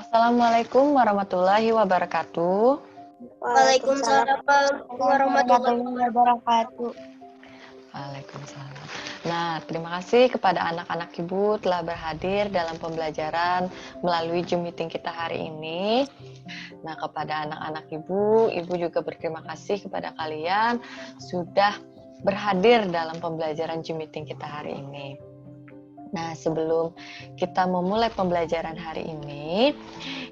Assalamualaikum warahmatullahi wabarakatuh. Waalaikumsalam warahmatullahi wabarakatuh. Waalaikumsalam. Nah, terima kasih kepada anak-anak Ibu telah berhadir dalam pembelajaran melalui Zoom meeting kita hari ini. Nah, kepada anak-anak Ibu juga berterima kasih kepada kalian sudah berhadir dalam pembelajaran Zoom meeting kita hari ini. Nah, sebelum kita memulai pembelajaran hari ini,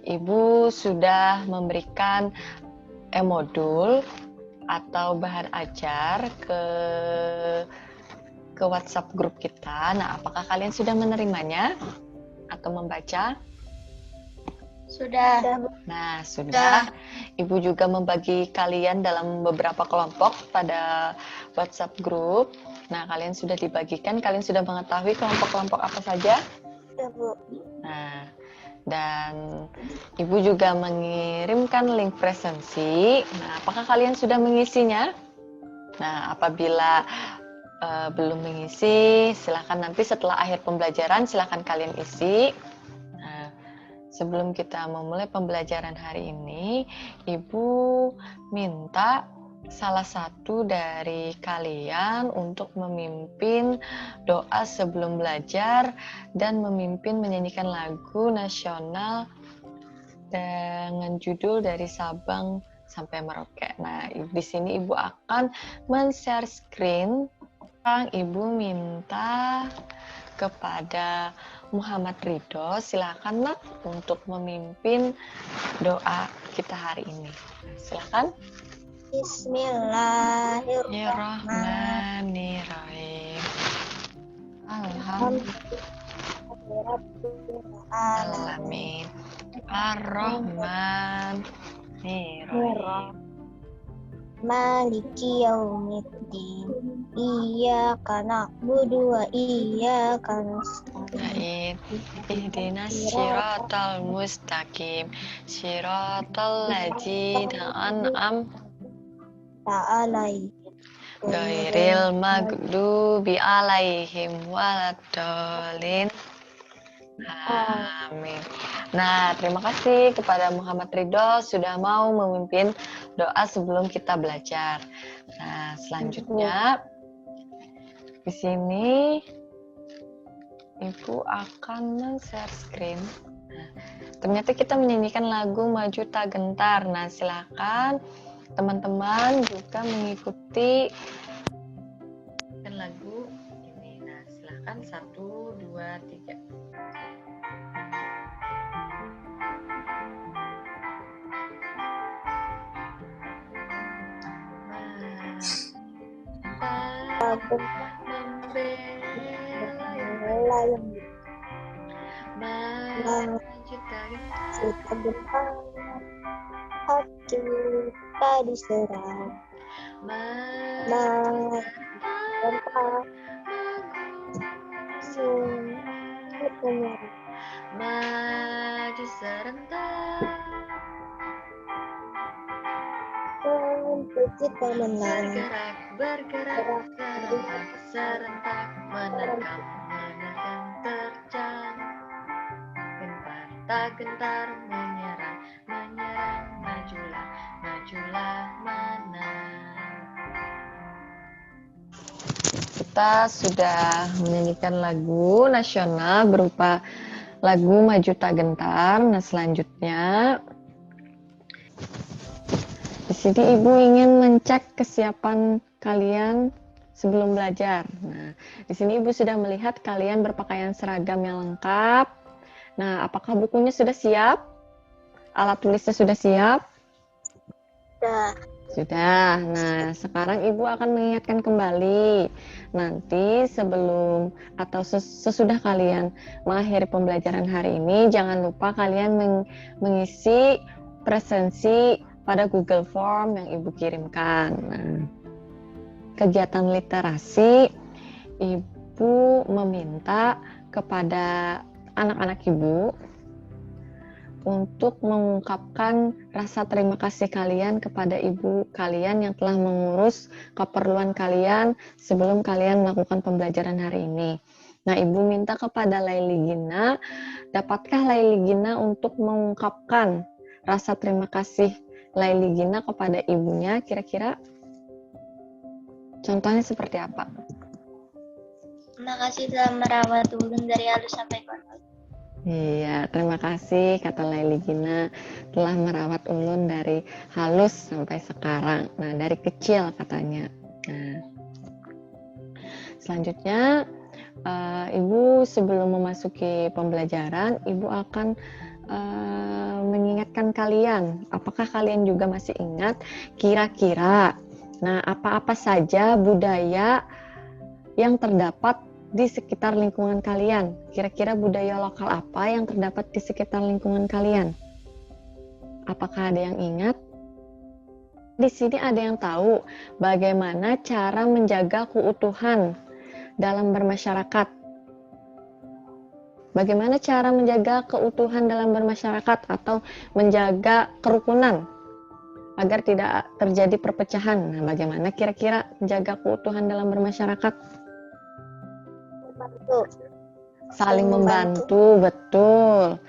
Ibu sudah memberikan e-modul atau bahan ajar ke WhatsApp grup kita. Nah, apakah kalian sudah menerimanya atau membaca? Sudah. Nah, sudah. Ibu juga membagi kalian dalam beberapa kelompok pada WhatsApp grup. Nah, kalian sudah dibagikan, kalian sudah mengetahui kelompok-kelompok apa saja? Sudah, Bu. Nah, dan Ibu juga mengirimkan link presensi. Nah, apakah kalian sudah mengisinya? Nah, apabila belum mengisi, silakan nanti setelah akhir pembelajaran silakan kalian isi. Nah, sebelum kita memulai pembelajaran hari ini, Ibu minta salah satu dari kalian untuk memimpin doa sebelum belajar dan memimpin menyanyikan lagu nasional dengan judul Dari Sabang sampai Merauke. Nah, di sini Ibu akan men-share screen. Ibu minta kepada Muhammad Ridho, silakan Nak untuk memimpin doa kita hari ini. Silakan. Bismillahirrahmanirrahim. Alhamdulillahirrahmanirrahim. Ar-Rahmanirrahim. Maliki yaumiddin. Iyyaka na'budu wa iyyaka nasta'in. Ihdinas siratal mustaqim. Siratal ladzina an'amta alaihim ghairil maghdubi alaihim waladdallin. Amin. Nah, terima kasih kepada Muhammad Ridho sudah mau memimpin doa sebelum kita belajar. Nah, selanjutnya di sini Ibu akan men-share screen. Nah, ternyata kita menyanyikan lagu Maju Tak Gentar. Nah, silakan teman-teman juga mengikuti lagu ini. Nah, silakan 1, 2, 3. Hati kita diserang. Maju serentak. Untuk kita menang. Bergerak serentak menerkam terjang. Gentar tak gentar menyerang, majulah menang. Kita sudah menyanyikan lagu nasional berupa lagu Maju Tak Gentar. Nah, selanjutnya di sini Ibu ingin mencek kesiapan kalian sebelum belajar. Nah, di sini Ibu sudah melihat kalian berpakaian seragam yang lengkap. Nah, apakah bukunya sudah siap? Alat tulisnya sudah siap? Sudah. Nah, sekarang Ibu akan mengingatkan kembali. Nanti sebelum atau sesudah kalian mengakhiri pembelajaran hari ini, jangan lupa kalian mengisi presensi pada Google Form yang Ibu kirimkan. Nah, kegiatan literasi, Ibu meminta kepada anak-anak Ibu untuk mengungkapkan rasa terima kasih kalian kepada ibu kalian yang telah mengurus keperluan kalian sebelum kalian melakukan pembelajaran hari ini. Nah, Ibu minta kepada Laili Gina, dapatkah Laili Gina untuk mengungkapkan rasa terima kasih Laili Gina kepada ibunya? Kira-kira contohnya seperti apa? Terima kasih telah merawat ulun dari halus sampai konon. Iya, terima kasih kata Laili Gina telah merawat ulun dari halus sampai sekarang. Nah, dari kecil katanya. Nah, selanjutnya Ibu sebelum memasuki pembelajaran, Ibu akan mengingatkan kalian. Apakah kalian juga masih ingat kira-kira? Nah, apa-apa saja budaya yang terdapat di sekitar lingkungan kalian? Kira-kira budaya lokal apa yang terdapat di sekitar lingkungan kalian? Apakah ada yang ingat? Di sini ada yang tahu bagaimana cara menjaga keutuhan dalam bermasyarakat. Bagaimana cara menjaga keutuhan dalam bermasyarakat atau menjaga kerukunan agar tidak terjadi perpecahan? Nah, bagaimana kira-kira menjaga keutuhan dalam bermasyarakat? Saling membantu, betul.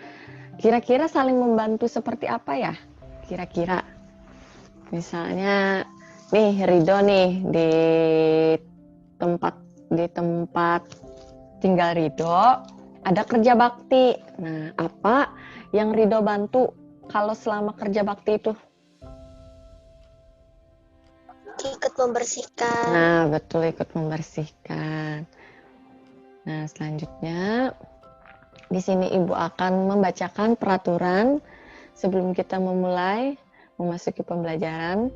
Kira-kira saling membantu seperti apa ya? Kira-kira, misalnya, nih Ridho nih tempat di tempat tinggal Ridho ada kerja bakti. Nah, apa yang Ridho bantu kalau selama kerja bakti itu? Ikut membersihkan. Nah, betul, ikut membersihkan. Nah, selanjutnya di sini Ibu akan membacakan peraturan sebelum kita memulai memasuki pembelajaran.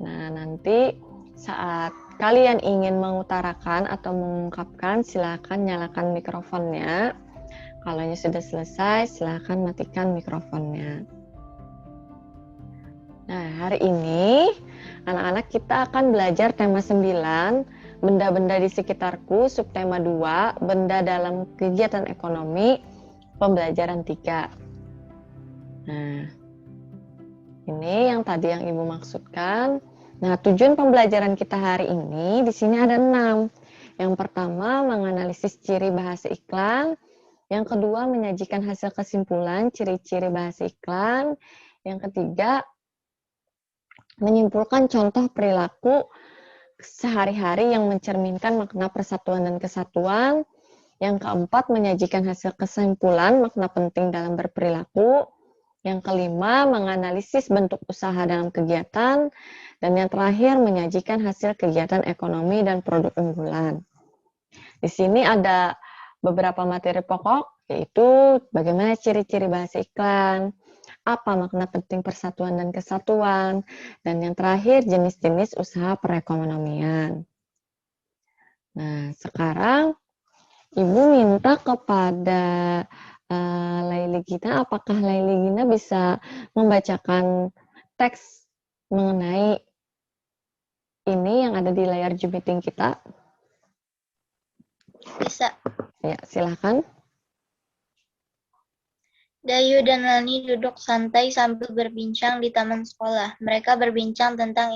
Nah, nanti saat kalian ingin mengutarakan atau mengungkapkan, silakan nyalakan mikrofonnya. Kalau sudah selesai, silakan matikan mikrofonnya. Nah, hari ini anak-anak kita akan belajar tema 9, benda-benda di sekitarku, subtema 2, benda dalam kegiatan ekonomi, pembelajaran 3. Nah, ini yang tadi yang Ibu maksudkan. Nah, tujuan pembelajaran kita hari ini di sini ada 6. Yang pertama, menganalisis ciri bahasa iklan. Yang kedua, menyajikan hasil kesimpulan ciri-ciri bahasa iklan. Yang ketiga, menyimpulkan contoh perilaku sehari-hari yang mencerminkan makna persatuan dan kesatuan. Yang keempat, menyajikan hasil kesimpulan makna penting dalam berperilaku. Yang kelima, menganalisis bentuk usaha dalam kegiatan. Dan yang terakhir, menyajikan hasil kegiatan ekonomi dan produk unggulan. Di sini ada beberapa materi pokok, yaitu bagaimana ciri-ciri bahasa iklan, apa makna penting persatuan dan kesatuan, dan yang terakhir jenis-jenis usaha perekonomian. Nah, sekarang Ibu minta kepada Laili Gina, apakah Laili Gina bisa membacakan teks mengenai ini yang ada di layar Zoom meeting kita? Bisa. Ya, silahkan. Dayu dan Lani duduk santai sambil berbincang di taman sekolah. Mereka berbincang tentang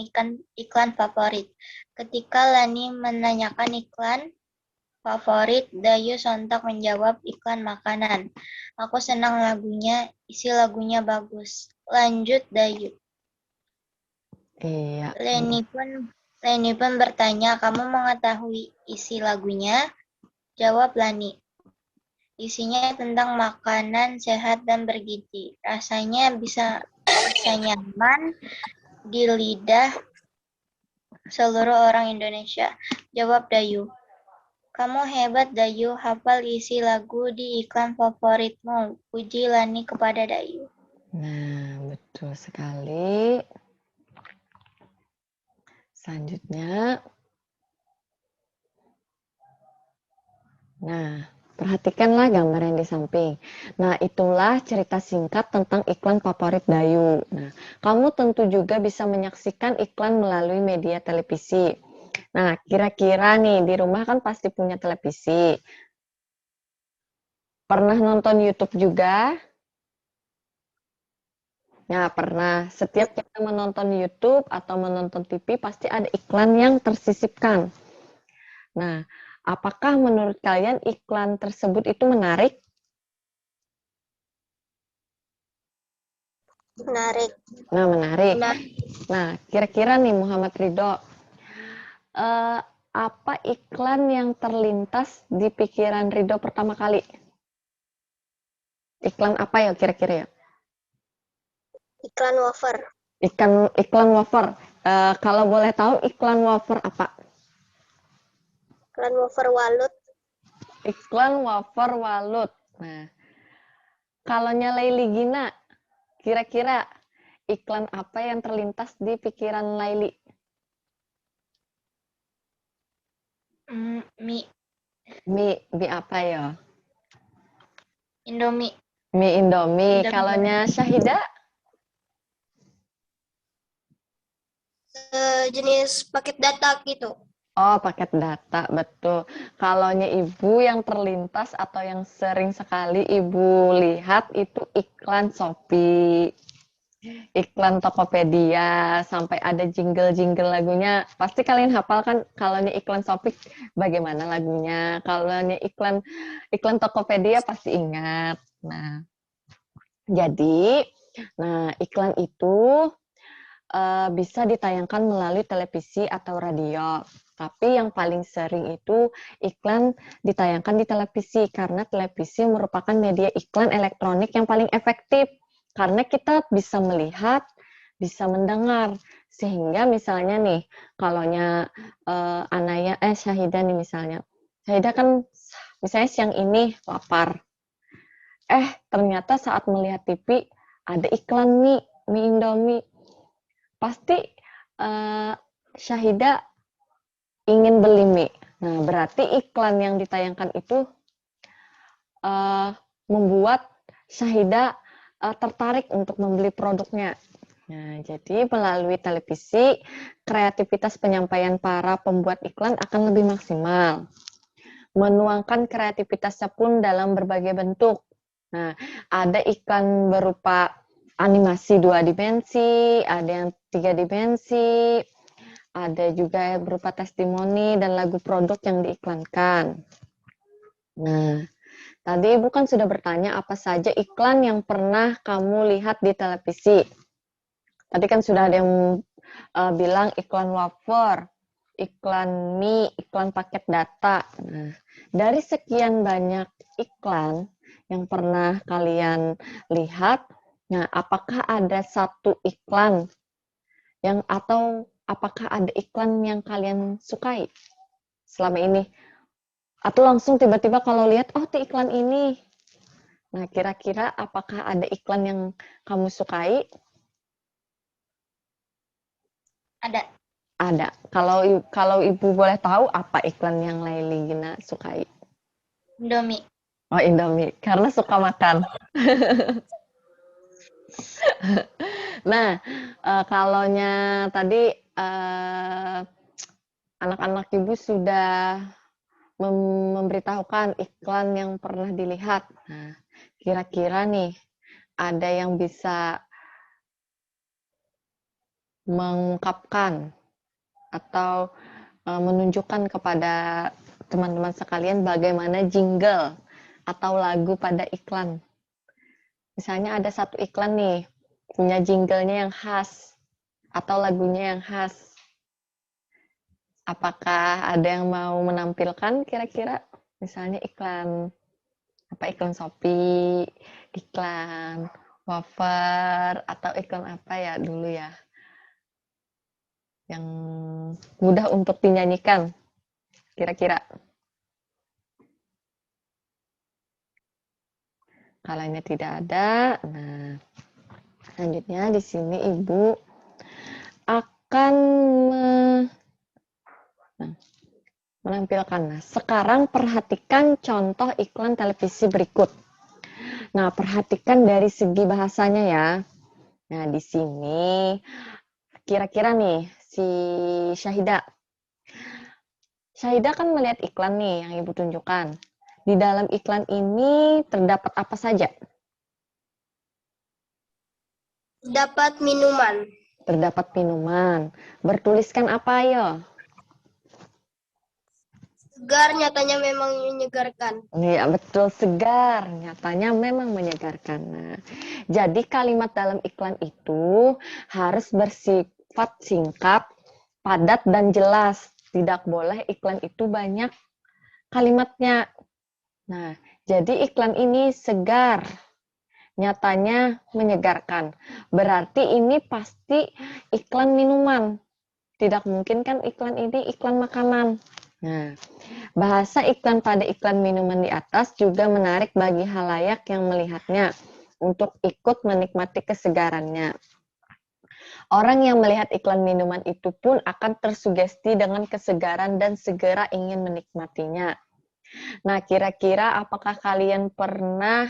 iklan favorit. Ketika Lani menanyakan iklan favorit, Dayu sontak menjawab iklan makanan. Aku senang lagunya, isi lagunya bagus. Lanjut Dayu. Iya. Leni pun bertanya, kamu mengetahui isi lagunya? Jawab Lani. Isinya tentang makanan sehat dan bergizi. Rasanya bisa nyaman di lidah seluruh orang Indonesia. Jawab Dayu. Kamu hebat Dayu, hafal isi lagu di iklan favoritmu. Puji Lani kepada Dayu. Nah, betul sekali. Selanjutnya. Nah, perhatikanlah gambar yang di samping. Nah, itulah cerita singkat tentang iklan favorit Dayu. Nah, kamu tentu juga bisa menyaksikan iklan melalui media televisi. Nah, kira-kira nih, di rumah kan pasti punya televisi. Pernah nonton YouTube juga? Ya, pernah. Setiap kita menonton YouTube atau menonton TV, pasti ada iklan yang tersisipkan. Nah, Apakah menurut kalian iklan tersebut itu menarik? Menarik. Nah, menarik. Menarik. Nah, kira-kira nih Muhammad Ridho, apa iklan yang terlintas di pikiran Ridho pertama kali? Iklan apa ya kira-kira ya? Iklan wafer. Iklan wafer. Kalau boleh tahu iklan wafer apa? Iklan wafer walut. Iklan wafer walut. Nah, kalau Laili Gina, kira-kira iklan apa yang terlintas di pikiran Laili? Mie. Mie apa ya? Indomie. Mie Indomie. Indomie. Kalau Syahida? Jenis paket data gitu. Oh, paket data, betul. Kalau ibu yang terlintas atau yang sering sekali ibu lihat itu iklan Shopee, iklan Tokopedia, sampai ada jingle-jingle lagunya. Pasti kalian hafal kan kalau iklan Shopee bagaimana lagunya. Kalau iklan Tokopedia pasti ingat. Nah, jadi, iklan itu bisa ditayangkan melalui televisi atau radio. Tapi yang paling sering itu iklan ditayangkan di televisi karena televisi merupakan media iklan elektronik yang paling efektif karena kita bisa melihat, bisa mendengar. Sehingga misalnya nih, kalau Syahida nih misalnya. Syahida kan misalnya siang ini lapar. Ternyata saat melihat TV ada iklan mie Indomie. Pasti Syahida ingin beli mie. Nah, berarti iklan yang ditayangkan itu membuat Syahida tertarik untuk membeli produknya. Nah, jadi melalui televisi, kreativitas penyampaian para pembuat iklan akan lebih maksimal. Menuangkan kreativitasnya pun dalam berbagai bentuk. Nah, ada iklan berupa animasi 2 dimensi, ada yang 3 dimensi, ada juga berupa testimoni dan lagu produk yang diiklankan. Nah, tadi Ibu kan sudah bertanya apa saja iklan yang pernah kamu lihat di televisi. Tadi kan sudah ada yang bilang iklan wafer, iklan mie, iklan paket data. Nah, dari sekian banyak iklan yang pernah kalian lihat, nah apakah ada satu iklan atau apakah ada iklan yang kalian sukai selama ini? Atau langsung tiba-tiba kalau lihat, oh itu iklan ini. Nah, kira-kira apakah ada iklan yang kamu sukai? Ada. Ada. Kalau Ibu boleh tahu apa iklan yang Laili Gina sukai? Indomie. Oh, Indomie. Karena suka makan. Nah, kalau tadi anak-anak Ibu sudah memberitahukan iklan yang pernah dilihat. Nah, kira-kira nih ada yang bisa mengungkapkan atau menunjukkan kepada teman-teman sekalian bagaimana jingle atau lagu pada iklan. Misalnya ada satu iklan nih, punya jinglenya yang khas atau lagunya yang khas. Apakah ada yang mau menampilkan kira-kira? Misalnya iklan Shopee, iklan wafer, atau iklan apa ya dulu ya? Yang mudah untuk dinyanyikan, kira-kira. Kalau ini tidak ada, nah selanjutnya di sini Ibu akan menampilkan. Nah, sekarang perhatikan contoh iklan televisi berikut. Nah, perhatikan dari segi bahasanya ya. Nah, di sini kira-kira nih si Syahida. Syahida kan melihat iklan nih yang Ibu tunjukkan. Di dalam iklan ini terdapat apa saja? Dapat minuman. Terdapat minuman. Bertuliskan apa ayo? Segar nyatanya memang menyegarkan. Iya, betul, segar. Nyatanya memang menyegarkan. Nah, jadi kalimat dalam iklan itu harus bersifat singkat, padat, dan jelas. Tidak boleh iklan itu banyak kalimatnya. Nah, jadi iklan ini segar, nyatanya menyegarkan. Berarti ini pasti iklan minuman. Tidak mungkin kan iklan ini iklan makanan. Nah, bahasa iklan pada iklan minuman di atas juga menarik bagi halayak yang melihatnya untuk ikut menikmati kesegarannya. Orang yang melihat iklan minuman itu pun akan tersugesti dengan kesegaran dan segera ingin menikmatinya. Nah, kira-kira apakah kalian pernah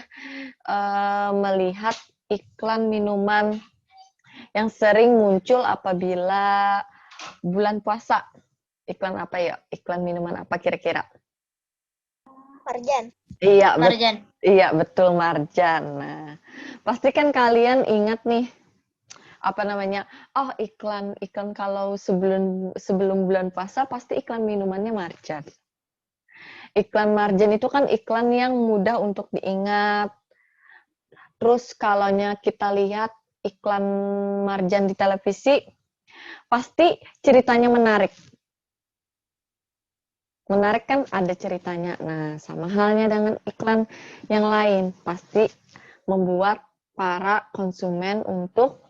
melihat iklan minuman yang sering muncul apabila bulan puasa? Iklan apa ya? Iklan minuman apa kira-kira? Marjan. Iya, Marjan. iya betul Marjan. Nah, pasti kan kalian ingat nih apa namanya? Oh, iklan kalau sebelum bulan puasa pasti iklan minumannya Marjan. Iklan Marjan itu kan iklan yang mudah untuk diingat. Terus kalau kita lihat iklan Marjan di televisi, pasti ceritanya menarik. Menarik kan ada ceritanya. Nah, sama halnya dengan iklan yang lain. Pasti membuat para konsumen untuk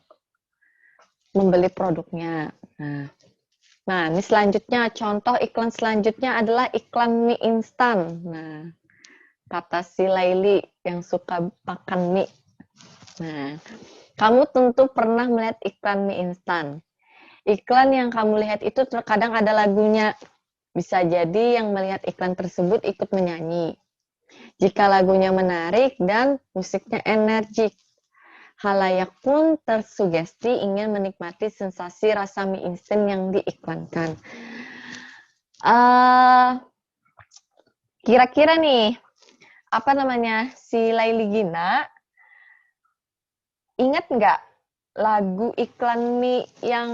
membeli produknya. Nah, ini selanjutnya, contoh iklan selanjutnya adalah iklan mie instan. Nah, kata si Laili yang suka makan mie. Nah, kamu tentu pernah melihat iklan mie instan. Iklan yang kamu lihat itu terkadang ada lagunya. Bisa jadi yang melihat iklan tersebut ikut menyanyi. Jika lagunya menarik dan musiknya energik, halayak pun tersugesti ingin menikmati sensasi rasa mie instan yang diiklankan. Kira-kira nih, apa namanya, si Laili Gina, ingat nggak lagu iklan mie yang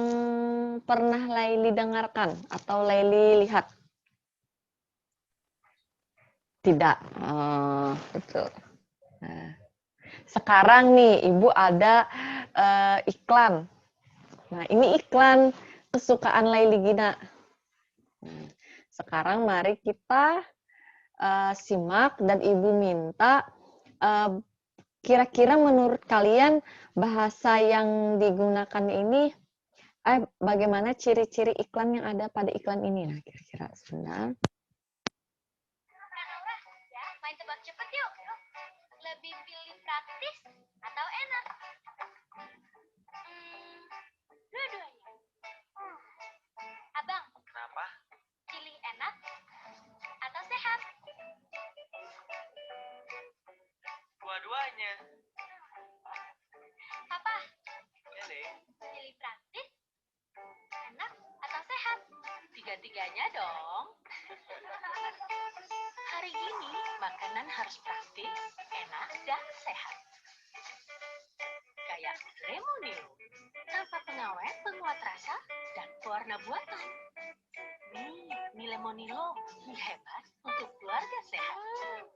pernah Laili dengarkan atau Laili lihat? Tidak. Betul. Nah, sekarang nih, Ibu ada iklan. Nah, ini iklan kesukaan Laili Gina. Nah, sekarang mari kita simak dan Ibu minta kira-kira menurut kalian bahasa yang digunakan ini bagaimana ciri-ciri iklan yang ada pada iklan ini? Nah, kira-kira sebentar. Main tebak cepet yuk. Lebih pilih praktis atau enak? Dua-duanya. Abang. Kenapa? Pilih enak atau sehat? Dua-duanya. Papa. Ya, Dek. Pilih praktis, enak atau sehat? Tiga-tiganya dong. Hari ini makanan harus praktis, enak, dan sehat. Kayak Lemonilo, tanpa pengawet, penguat rasa, dan pewarna buatan. Mie Lemonilo, mie hebat untuk keluarga sehat.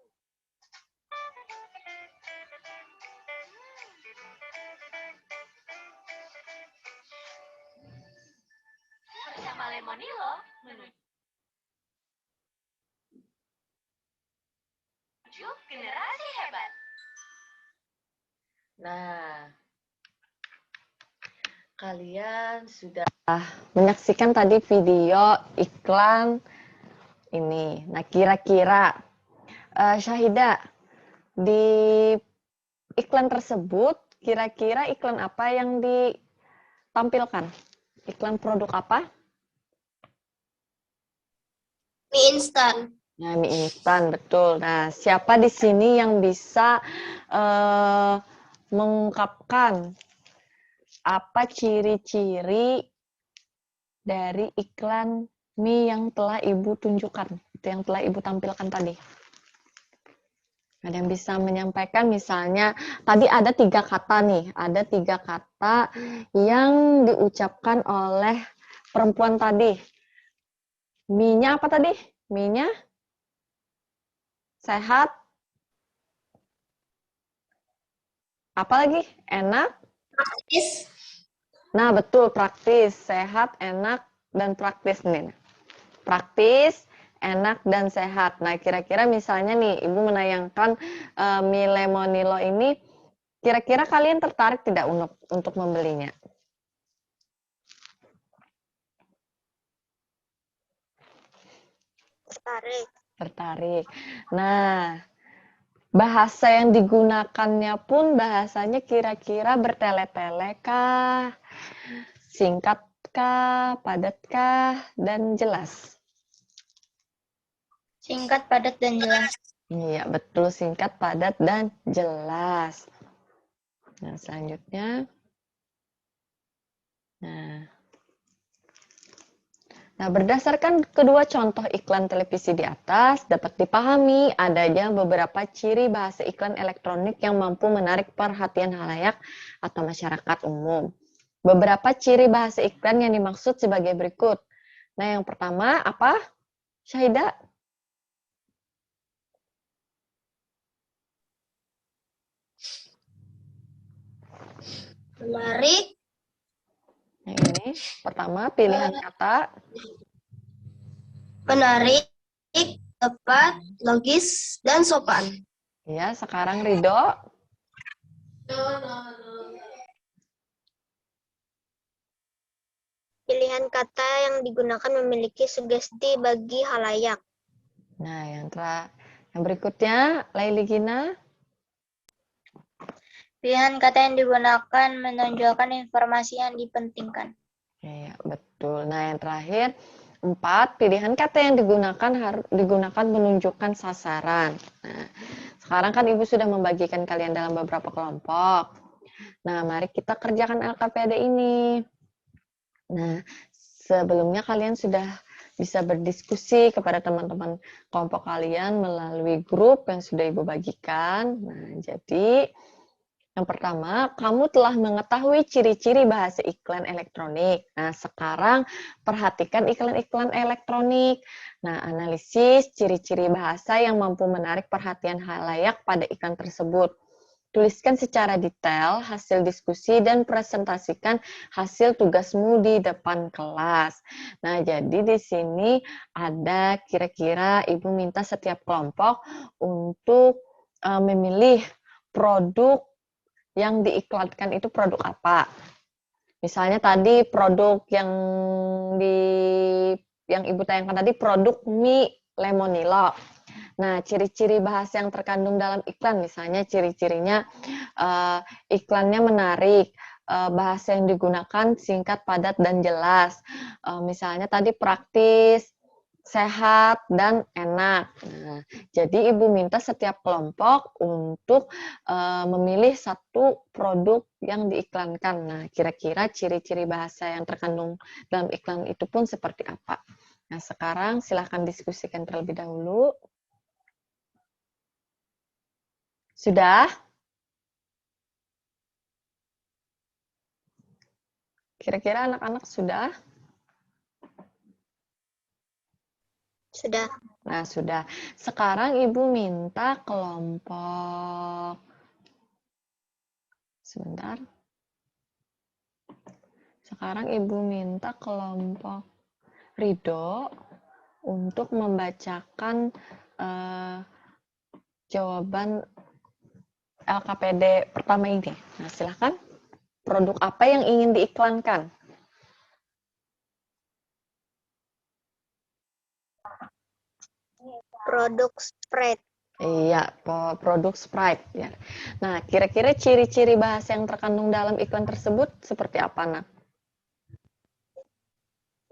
Bersama Lemonilo, menuju generasi hebat. Nah, kalian sudah menyaksikan tadi video iklan ini. Nah, kira-kira Syahida, di iklan tersebut, kira-kira iklan apa yang ditampilkan? Iklan produk apa? Mie instan. Nah, mie instan, betul. Nah, siapa di sini yang bisa mengungkapkan apa ciri-ciri dari iklan mie yang telah Ibu tunjukkan, itu yang telah Ibu tampilkan tadi? Ada yang bisa menyampaikan, misalnya tadi ada 3 kata nih, ada 3 kata yang diucapkan oleh perempuan tadi. Mie-nya apa tadi? Mie-nya sehat. Apalagi? Enak. Praktis. Nah, betul, praktis, sehat, enak, dan praktis nih. Praktis, enak, dan sehat. Nah, kira-kira misalnya nih, Ibu menayangkan mie lemonilo ini, kira-kira kalian tertarik tidak untuk membelinya? Tertarik. Tertarik. Nah, bahasa yang digunakannya pun bahasanya kira-kira bertele-tele kah? Singkat kah? Padat kah? Dan jelas? Singkat, padat, dan jelas. Iya, betul. Singkat, padat, dan jelas. Nah, selanjutnya. Nah, berdasarkan kedua contoh iklan televisi di atas, dapat dipahami adanya beberapa ciri bahasa iklan elektronik yang mampu menarik perhatian halayak atau masyarakat umum. Beberapa ciri bahasa iklan yang dimaksud sebagai berikut. Nah, yang pertama apa? Syahida? Menarik, Yang ini. Pertama, pilihan kata. menarik, tepat, logis, dan sopan. Ya, sekarang Ridho. Pilihan kata yang digunakan memiliki sugesti bagi halayak. Nah, yang berikutnya, Laili Gina. Pilihan kata yang digunakan menonjolkan informasi yang dipentingkan. Ya, betul. Nah, yang terakhir, 4, pilihan kata yang digunakan menunjukkan sasaran. Nah, sekarang kan Ibu sudah membagikan kalian dalam beberapa kelompok. Nah, mari kita kerjakan LKPD ini. Nah, sebelumnya kalian sudah bisa berdiskusi kepada teman-teman kelompok kalian melalui grup yang sudah Ibu bagikan. Nah, jadi yang pertama, kamu telah mengetahui ciri-ciri bahasa iklan elektronik. Nah, sekarang perhatikan iklan-iklan elektronik. Nah, analisis ciri-ciri bahasa yang mampu menarik perhatian halayak pada iklan tersebut. Tuliskan secara detail hasil diskusi dan presentasikan hasil tugasmu di depan kelas. Nah, jadi di sini ada kira-kira Ibu minta setiap kelompok untuk memilih produk yang diiklankan itu produk apa. Misalnya tadi produk yang Ibu tayangkan tadi produk mie lemonilo. Nah, ciri-ciri bahasa yang terkandung dalam iklan, misalnya ciri-cirinya iklannya menarik, bahasa yang digunakan singkat, padat, dan jelas. Misalnya tadi praktis, sehat, dan enak. Nah, jadi Ibu minta setiap kelompok untuk memilih satu produk yang diiklankan. Nah, kira-kira ciri-ciri bahasa yang terkandung dalam iklan itu pun seperti apa? Nah, sekarang silahkan diskusikan terlebih dahulu. Sudah? Kira-kira anak-anak sudah? Sudah. Nah, sudah. Sekarang Ibu minta kelompok. Sebentar. Sekarang Ibu minta kelompok Ridho untuk membacakan jawaban LKPD pertama ini. Nah, silahkan. Produk apa yang ingin diiklankan? Produk Sprite. Iya, produk Sprite. Ya. Nah, kira-kira ciri-ciri bahasa yang terkandung dalam iklan tersebut seperti apa, Nak?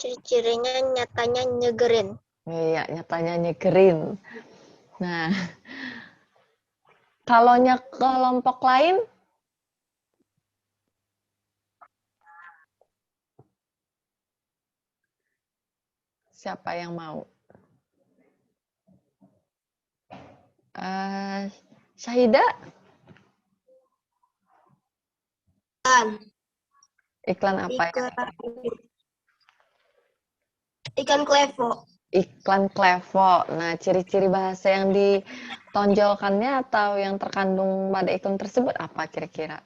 Ciri-cirinya nyatanya nyegerin. Iya, nyatanya nyegerin. Nah, kalau kelompok lain, siapa yang mau? Syahida? Iklan apa? Ikan Klevo. iklan Klevo. Nah, ciri-ciri bahasa yang ditonjolkannya atau yang terkandung pada iklan tersebut apa kira-kira?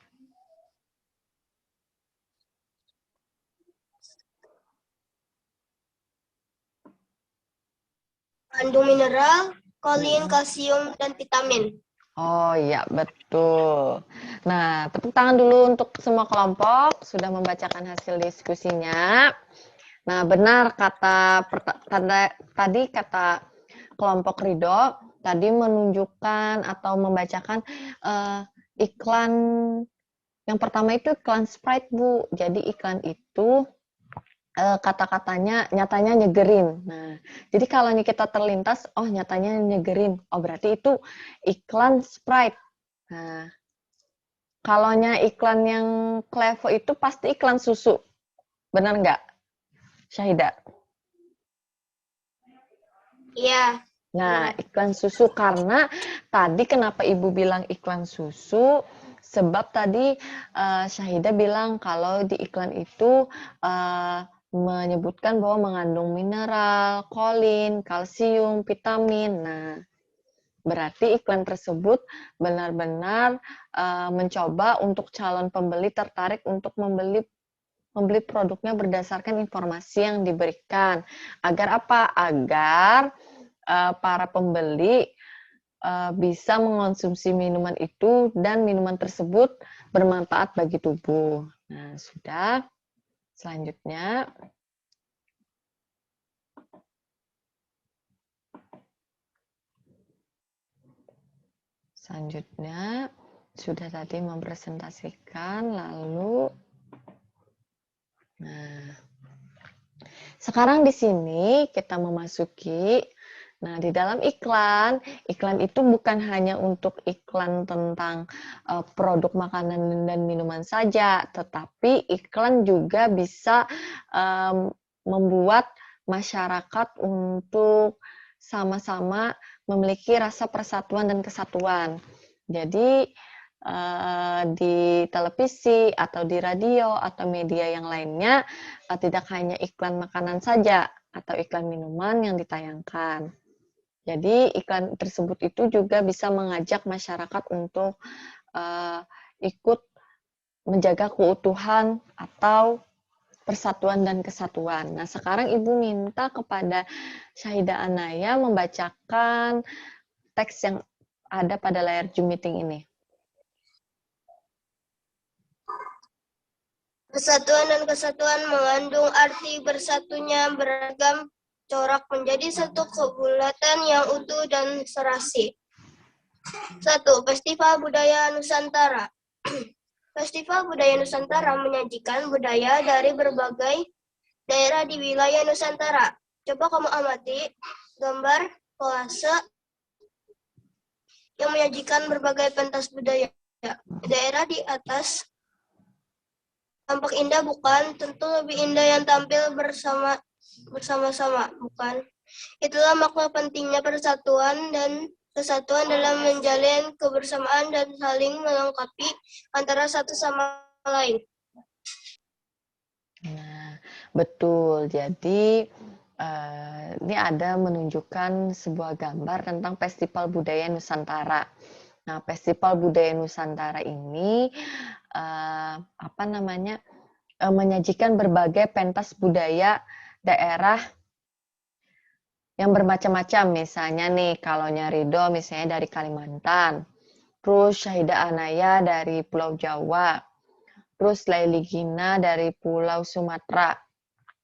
Kandung mineral, kolin, kalsium, dan vitamin. Oh iya, betul. Nah, tepuk tangan dulu untuk semua kelompok sudah membacakan hasil diskusinya. Nah, benar tadi kata kelompok Ridho tadi menunjukkan atau membacakan iklan yang pertama itu iklan Sprite, Bu. Jadi iklan itu kata-katanya nyatanya nyegerin. Nah, jadi kalau kita terlintas, oh nyatanya nyegerin. Oh berarti itu iklan Sprite. Nah, kalau iklan yang Klevo itu pasti iklan susu. Benar nggak, Syahida? Iya. Nah, iklan susu karena tadi kenapa Ibu bilang iklan susu? Sebab tadi Syahida bilang kalau di iklan itu menyebutkan bahwa mengandung mineral, kolin, kalsium, vitamin. Nah, berarti iklan tersebut benar-benar mencoba untuk calon pembeli tertarik untuk membeli produknya berdasarkan informasi yang diberikan. Agar apa? Agar para pembeli bisa mengonsumsi minuman itu dan minuman tersebut bermanfaat bagi tubuh. Nah, sudah. Selanjutnya, sudah tadi mempresentasikan, lalu nah, sekarang di sini kita memasuki. Nah, di dalam iklan itu bukan hanya untuk iklan tentang produk makanan dan minuman saja, tetapi iklan juga bisa membuat masyarakat untuk sama-sama memiliki rasa persatuan dan kesatuan. Jadi, di televisi atau di radio atau media yang lainnya tidak hanya iklan makanan saja atau iklan minuman yang ditayangkan. Jadi iklan tersebut itu juga bisa mengajak masyarakat untuk ikut menjaga keutuhan atau persatuan dan kesatuan. Nah, sekarang Ibu minta kepada Syahida Anaya membacakan teks yang ada pada layar Zoom meeting ini. Persatuan dan kesatuan mengandung arti bersatunya beragam corak menjadi satu kebulatan yang utuh dan serasi. 1. Festival Budaya Nusantara. Festival Budaya Nusantara menyajikan budaya dari berbagai daerah di wilayah Nusantara. Coba kamu amati gambar kolase yang menyajikan berbagai pentas budaya. Daerah di atas tampak indah bukan? Tentu lebih indah yang tampil bersama-sama, bukan? Itulah makna pentingnya persatuan dan kesatuan dalam menjalin kebersamaan dan saling melengkapi antara satu sama lain. Nah, betul. Jadi ini ada menunjukkan sebuah gambar tentang Festival Budaya Nusantara. Nah, Festival Budaya Nusantara ini menyajikan berbagai pentas budaya daerah yang bermacam-macam. Misalnya nih, kalau Ridho misalnya dari Kalimantan, terus Syahida Anaya dari Pulau Jawa, terus Laili Gina dari Pulau Sumatera.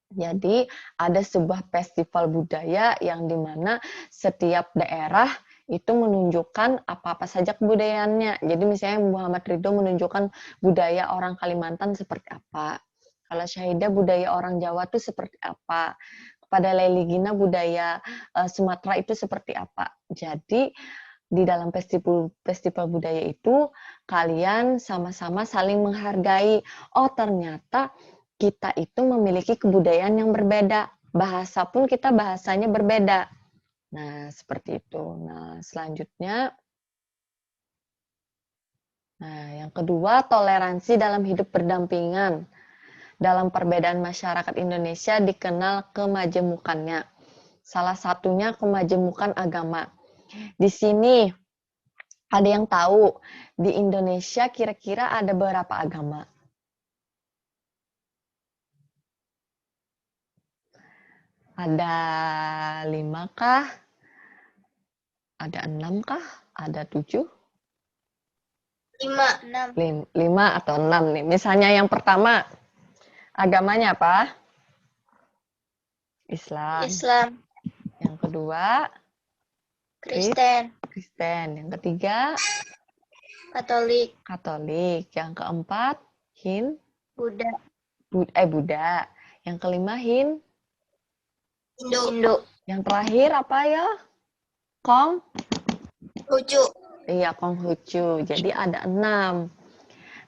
Jadi ada sebuah festival budaya yang dimana setiap daerah itu menunjukkan apa-apa saja kebudayaannya. Jadi misalnya Muhammad Ridho menunjukkan budaya orang Kalimantan seperti apa. Kalau Syahida budaya orang Jawa itu seperti apa. Kepada Laili Gina budaya Sumatera itu seperti apa. Jadi di dalam festival budaya itu kalian sama-sama saling menghargai. Oh ternyata kita itu memiliki kebudayaan yang berbeda. Bahasa pun kita bahasanya berbeda. Nah, seperti itu. Nah, selanjutnya. Nah, yang kedua, toleransi dalam hidup berdampingan. Dalam perbedaan masyarakat Indonesia dikenal kemajemukannya. Salah satunya kemajemukan agama. Di sini ada yang tahu di Indonesia kira-kira ada berapa agama? Ada 5 kah? Ada 6 kah? Ada 7? 5. 6. 5 atau 6 nih. Misalnya yang pertama, agamanya apa? Islam. Islam, Yang kedua, Kristen, Kristen. Yang ketiga, Katolik, Katolik. Yang keempat, Buddha, Buddha. Yang kelima, Hindu. Hindu, Yang terakhir apa ya? Kong? Konghucu. Iya, Konghucu. Jadi ada 6.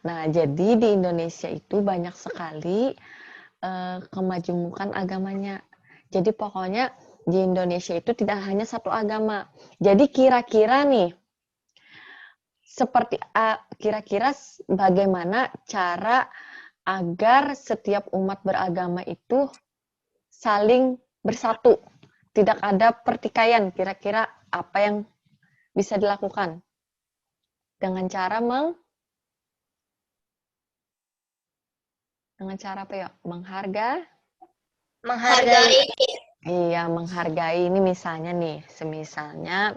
Nah, jadi di Indonesia itu banyak sekali kemajemukan agamanya. Jadi pokoknya di Indonesia itu tidak hanya satu agama. Jadi kira-kira nih, kira-kira bagaimana cara agar setiap umat beragama itu saling bersatu, tidak ada pertikaian. Kira-kira apa yang bisa dilakukan dengan cara apa ya? menghargai, Iya, menghargai. Ini misalnya nih, semisalnya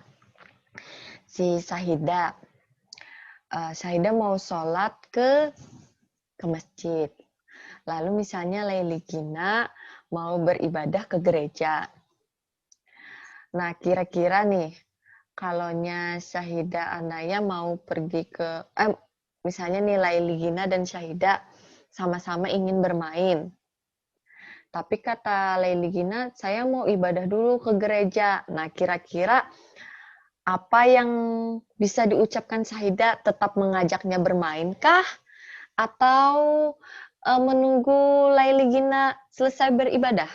si Sahida. Sahida mau sholat ke masjid. Lalu misalnya Laili Gina mau beribadah ke gereja. Nah, kira-kira nih, kalaunya Sahida Anaya mau pergi ke, misalnya nih Laili Gina dan Sahida sama-sama ingin bermain. Tapi kata Laili Gina, saya mau ibadah dulu ke gereja. Nah, kira-kira apa yang bisa diucapkan Sahida? Tetap mengajaknya bermain kah? Atau menunggu Laili Gina selesai beribadah?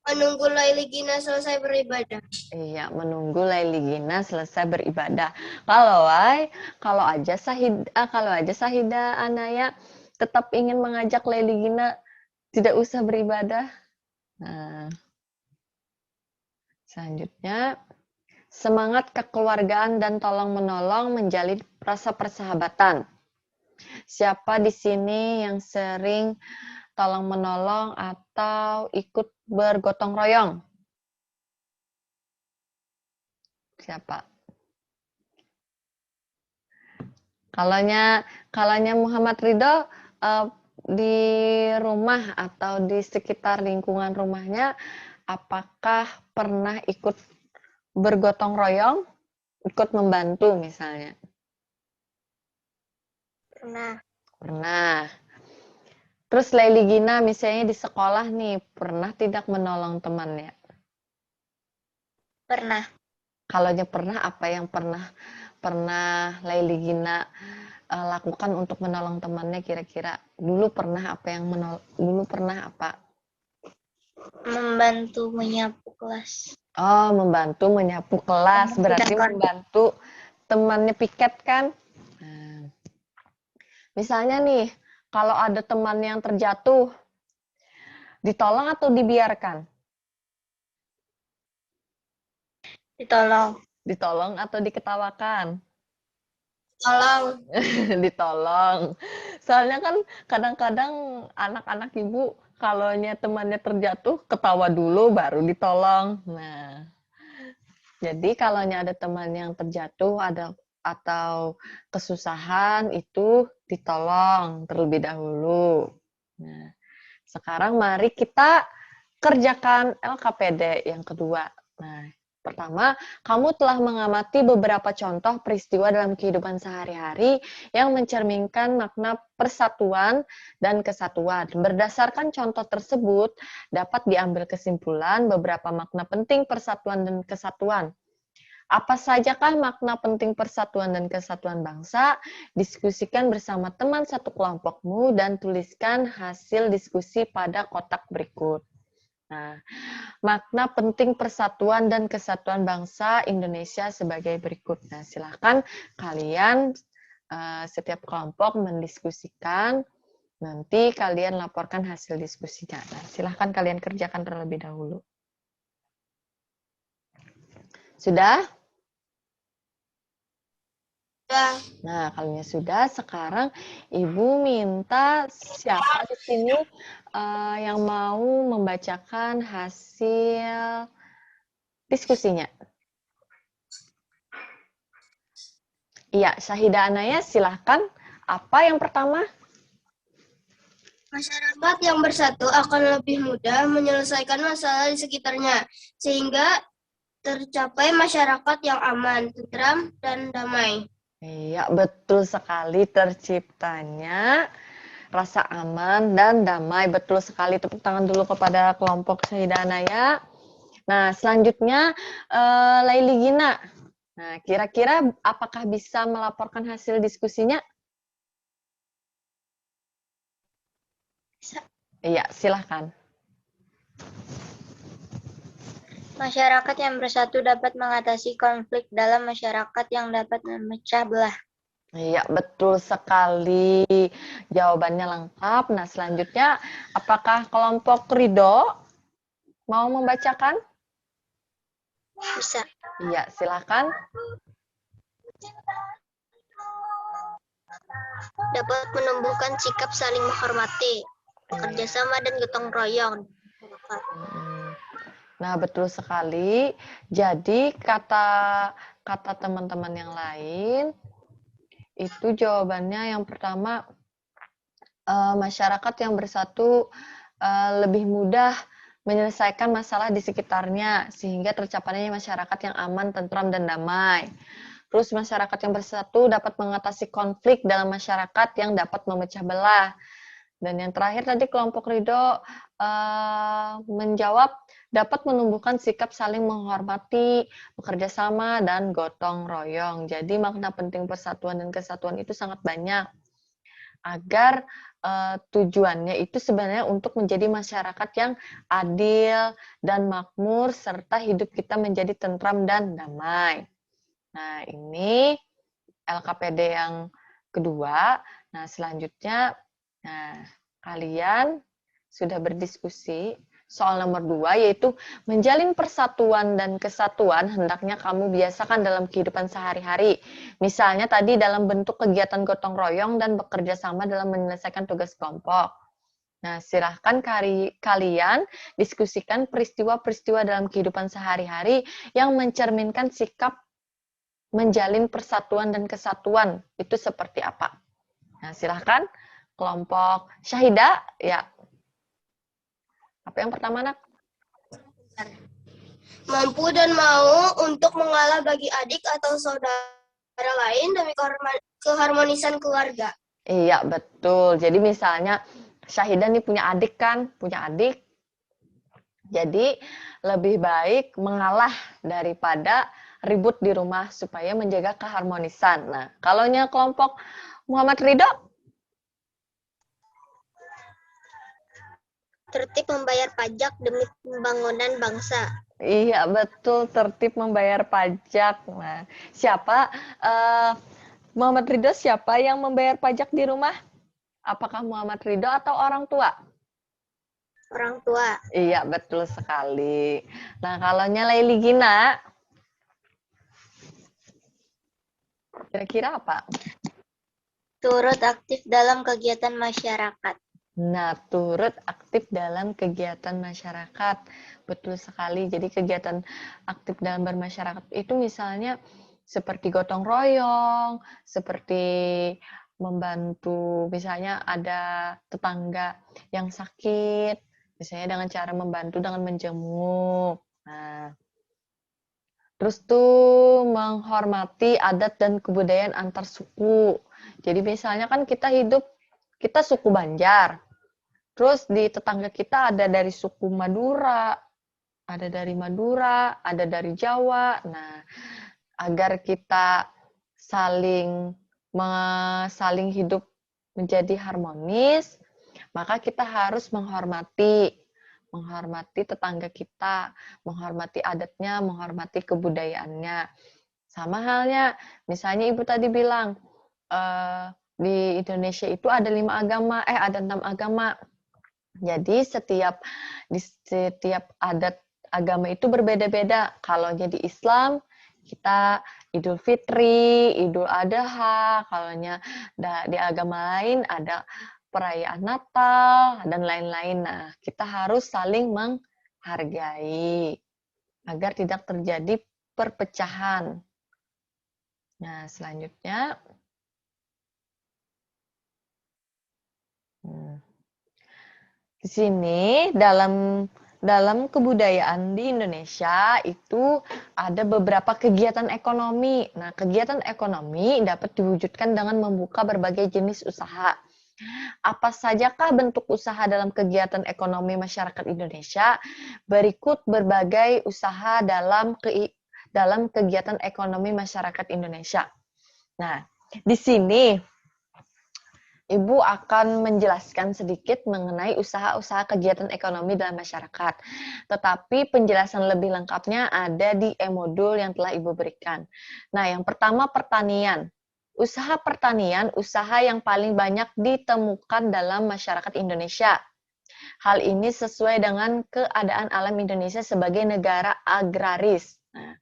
Menunggu Laili Gina selesai beribadah. Iya, menunggu Laili Gina selesai beribadah. Kalau aja Sahida Anaya tetap ingin mengajak Laili Gina tidak usah beribadah. Nah, selanjutnya, semangat kekeluargaan dan tolong-menolong menjalin rasa persahabatan. Siapa di sini yang sering tolong-menolong atau ikut bergotong royong? Siapa? Kalaunya Muhammad Ridho di rumah atau di sekitar lingkungan rumahnya, apakah pernah ikut bergotong royong, ikut membantu misalnya? Pernah. Terus Laili Gina misalnya di sekolah nih, pernah tidak menolong temannya? pernah, Kalaunya pernah, apa yang pernah Laili Gina lakukan untuk menolong temannya kira-kira? Dulu pernah apa? membantu menyapu kelas. Oh, membantu menyapu kelas, berarti Membersihkan membantu temannya piket kan? Nah, misalnya nih, kalau ada teman yang terjatuh, ditolong atau dibiarkan? ditolong, Ditolong atau diketawakan? Tolong. Ditolong. Soalnya kan kadang-kadang anak-anak ibu kalaunya temannya terjatuh ketawa dulu baru ditolong. Nah, jadi kalaunya ada teman yang terjatuh atau kesusahan itu ditolong terlebih dahulu. Nah, sekarang mari kita kerjakan LKPD yang kedua. Nah, pertama, kamu telah mengamati beberapa contoh peristiwa dalam kehidupan sehari-hari yang mencerminkan makna persatuan dan kesatuan. Berdasarkan contoh tersebut, dapat diambil kesimpulan beberapa makna penting persatuan dan kesatuan. Apa sajakah makna penting persatuan dan kesatuan bangsa? Diskusikan bersama teman satu kelompokmu dan tuliskan hasil diskusi pada kotak berikut. Nah, makna penting persatuan dan kesatuan bangsa Indonesia sebagai berikut. Nah, silakan kalian setiap kelompok mendiskusikan, nanti kalian laporkan hasil diskusinya. Nah, silakan kalian kerjakan terlebih dahulu. Sudah? Sudah. Nah, kalau sudah, sekarang Ibu minta siapa di sini yang mau membacakan hasil diskusinya. Iya, Syahidah Anaya, silahkan. Apa yang pertama? Masyarakat yang bersatu akan lebih mudah menyelesaikan masalah di sekitarnya, sehingga tercapai masyarakat yang aman, tentram, dan damai. Iya, betul sekali terciptanya rasa aman dan damai. Betul sekali. Tepuk tangan dulu kepada kelompok Syahidah Anaya. Nah, selanjutnya Laili Gina. Nah, kira-kira apakah bisa melaporkan hasil diskusinya? Bisa. Iya, silahkan. Masyarakat yang bersatu dapat mengatasi konflik dalam masyarakat yang dapat memecah belah. Iya, betul sekali. Jawabannya lengkap. Nah, selanjutnya, apakah kelompok Ridho mau membacakan? Bisa. Iya, silahkan. Dapat menumbuhkan sikap saling menghormati, bekerja sama dan gotong royong. Nah, betul sekali. Jadi, kata teman-teman yang lain, itu jawabannya yang pertama, masyarakat yang bersatu lebih mudah menyelesaikan masalah di sekitarnya, sehingga tercapainya masyarakat yang aman, tentram, dan damai. Terus masyarakat yang bersatu dapat mengatasi konflik dalam masyarakat yang dapat memecah belah. Dan yang terakhir tadi kelompok Ridho menjawab dapat menumbuhkan sikap saling menghormati, bekerja sama, dan gotong royong. Jadi makna penting persatuan dan kesatuan itu sangat banyak. Agar tujuannya itu sebenarnya untuk menjadi masyarakat yang adil dan makmur, serta hidup kita menjadi tentram dan damai. Nah, ini LKPD yang kedua. Nah, selanjutnya, kalian sudah berdiskusi soal nomor 2, yaitu menjalin persatuan dan kesatuan hendaknya kamu biasakan dalam kehidupan sehari-hari. Misalnya tadi dalam bentuk kegiatan gotong royong dan bekerja sama dalam menyelesaikan tugas kelompok. Nah, silahkan kalian diskusikan peristiwa-peristiwa dalam kehidupan sehari-hari yang mencerminkan sikap menjalin persatuan dan kesatuan. Itu seperti apa? Nah, silahkan kelompok Syahidah, ya. Apa yang pertama, Nak? Mampu dan mau untuk mengalah bagi adik atau saudara lain demi keharmonisan keluarga. Iya, betul. Jadi misalnya Syahidah nih punya adik kan, punya adik. Jadi lebih baik mengalah daripada ribut di rumah supaya menjaga keharmonisan. Nah, kalau kelompok Muhammad Ridho, Tertib membayar pajak demi pembangunan bangsa. iya betul, tertib membayar pajak. Nah, siapa Muhammad Ridho siapa yang membayar pajak di rumah? Apakah Muhammad Ridho atau orang tua? Orang tua. Iya, betul sekali. Nah, kalau Laili Gina, kira-kira apa? Turut aktif dalam kegiatan masyarakat. Nah, turut aktif dalam kegiatan masyarakat. Betul sekali. Jadi kegiatan aktif dalam bermasyarakat itu misalnya seperti gotong royong, seperti membantu, misalnya ada tetangga yang sakit, misalnya dengan cara membantu dengan menjenguk. Nah, terus tuh menghormati adat dan kebudayaan antar suku. Jadi misalnya kan kita suku Banjar. Terus di tetangga kita ada dari suku Madura, ada dari Madura, ada dari Jawa. Nah, agar kita saling hidup menjadi harmonis, maka kita harus menghormati tetangga kita, menghormati adatnya, menghormati kebudayaannya. Sama halnya, misalnya Ibu tadi bilang, di Indonesia itu ada 6 agama. Jadi di setiap adat agama itu berbeda-beda. Kalau di Islam, Kita Idul Fitri, Idul Adha, kalaunya di agama lain ada perayaan Natal dan lain-lain. Nah, kita harus saling menghargai agar tidak terjadi perpecahan. Nah, selanjutnya di sini dalam kebudayaan di Indonesia itu ada beberapa kegiatan ekonomi. Nah, kegiatan ekonomi dapat diwujudkan dengan membuka berbagai jenis usaha. Apa sajakah bentuk usaha dalam kegiatan ekonomi masyarakat Indonesia? Berikut berbagai usaha dalam kegiatan ekonomi masyarakat Indonesia. Nah, di sini Ibu akan menjelaskan sedikit mengenai usaha-usaha kegiatan ekonomi dalam masyarakat. Tetapi penjelasan lebih lengkapnya ada di e-modul yang telah Ibu berikan. Nah, yang pertama pertanian. Usaha pertanian, usaha yang paling banyak ditemukan dalam masyarakat Indonesia. Hal ini sesuai dengan keadaan alam Indonesia sebagai negara agraris. Nah,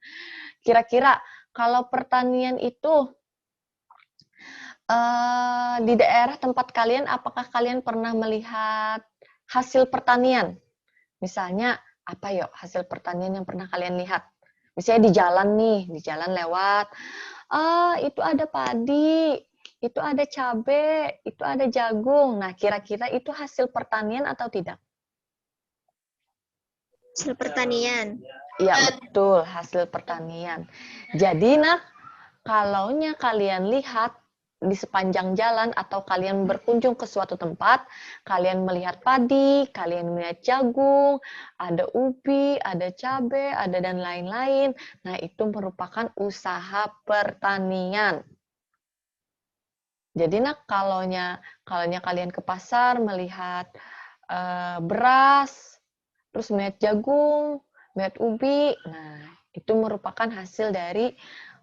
kira-kira kalau pertanian itu di daerah tempat kalian, apakah kalian pernah melihat hasil pertanian? Misalnya, apa yuk hasil pertanian yang pernah kalian lihat? Misalnya di jalan nih, di jalan lewat, itu ada padi, itu ada cabai, itu ada jagung. Nah, kira-kira itu hasil pertanian atau tidak? Hasil pertanian. Iya, betul, hasil pertanian. Jadi, nah, kalaunya kalian lihat di sepanjang jalan atau kalian berkunjung ke suatu tempat, kalian melihat padi, kalian melihat jagung, ada ubi, ada cabai, ada dan lain-lain. Nah, itu merupakan usaha pertanian. Jadi, nah, kalaunya kalian ke pasar melihat beras, terus melihat jagung, melihat ubi, nah, itu merupakan hasil dari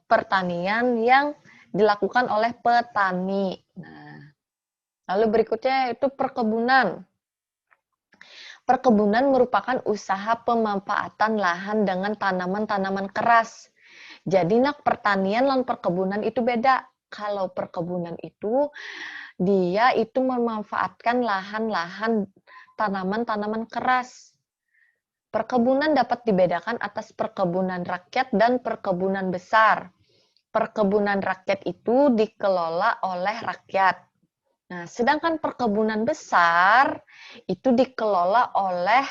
pertanian yang dilakukan oleh petani. Nah, lalu berikutnya itu perkebunan. Perkebunan merupakan usaha pemanfaatan lahan dengan tanaman-tanaman keras. Jadi nak pertanian dan perkebunan itu beda. Kalau perkebunan itu dia itu memanfaatkan lahan-lahan tanaman-tanaman keras. Perkebunan dapat dibedakan atas perkebunan rakyat dan perkebunan besar. Perkebunan rakyat itu dikelola oleh rakyat. Nah, sedangkan perkebunan besar itu dikelola oleh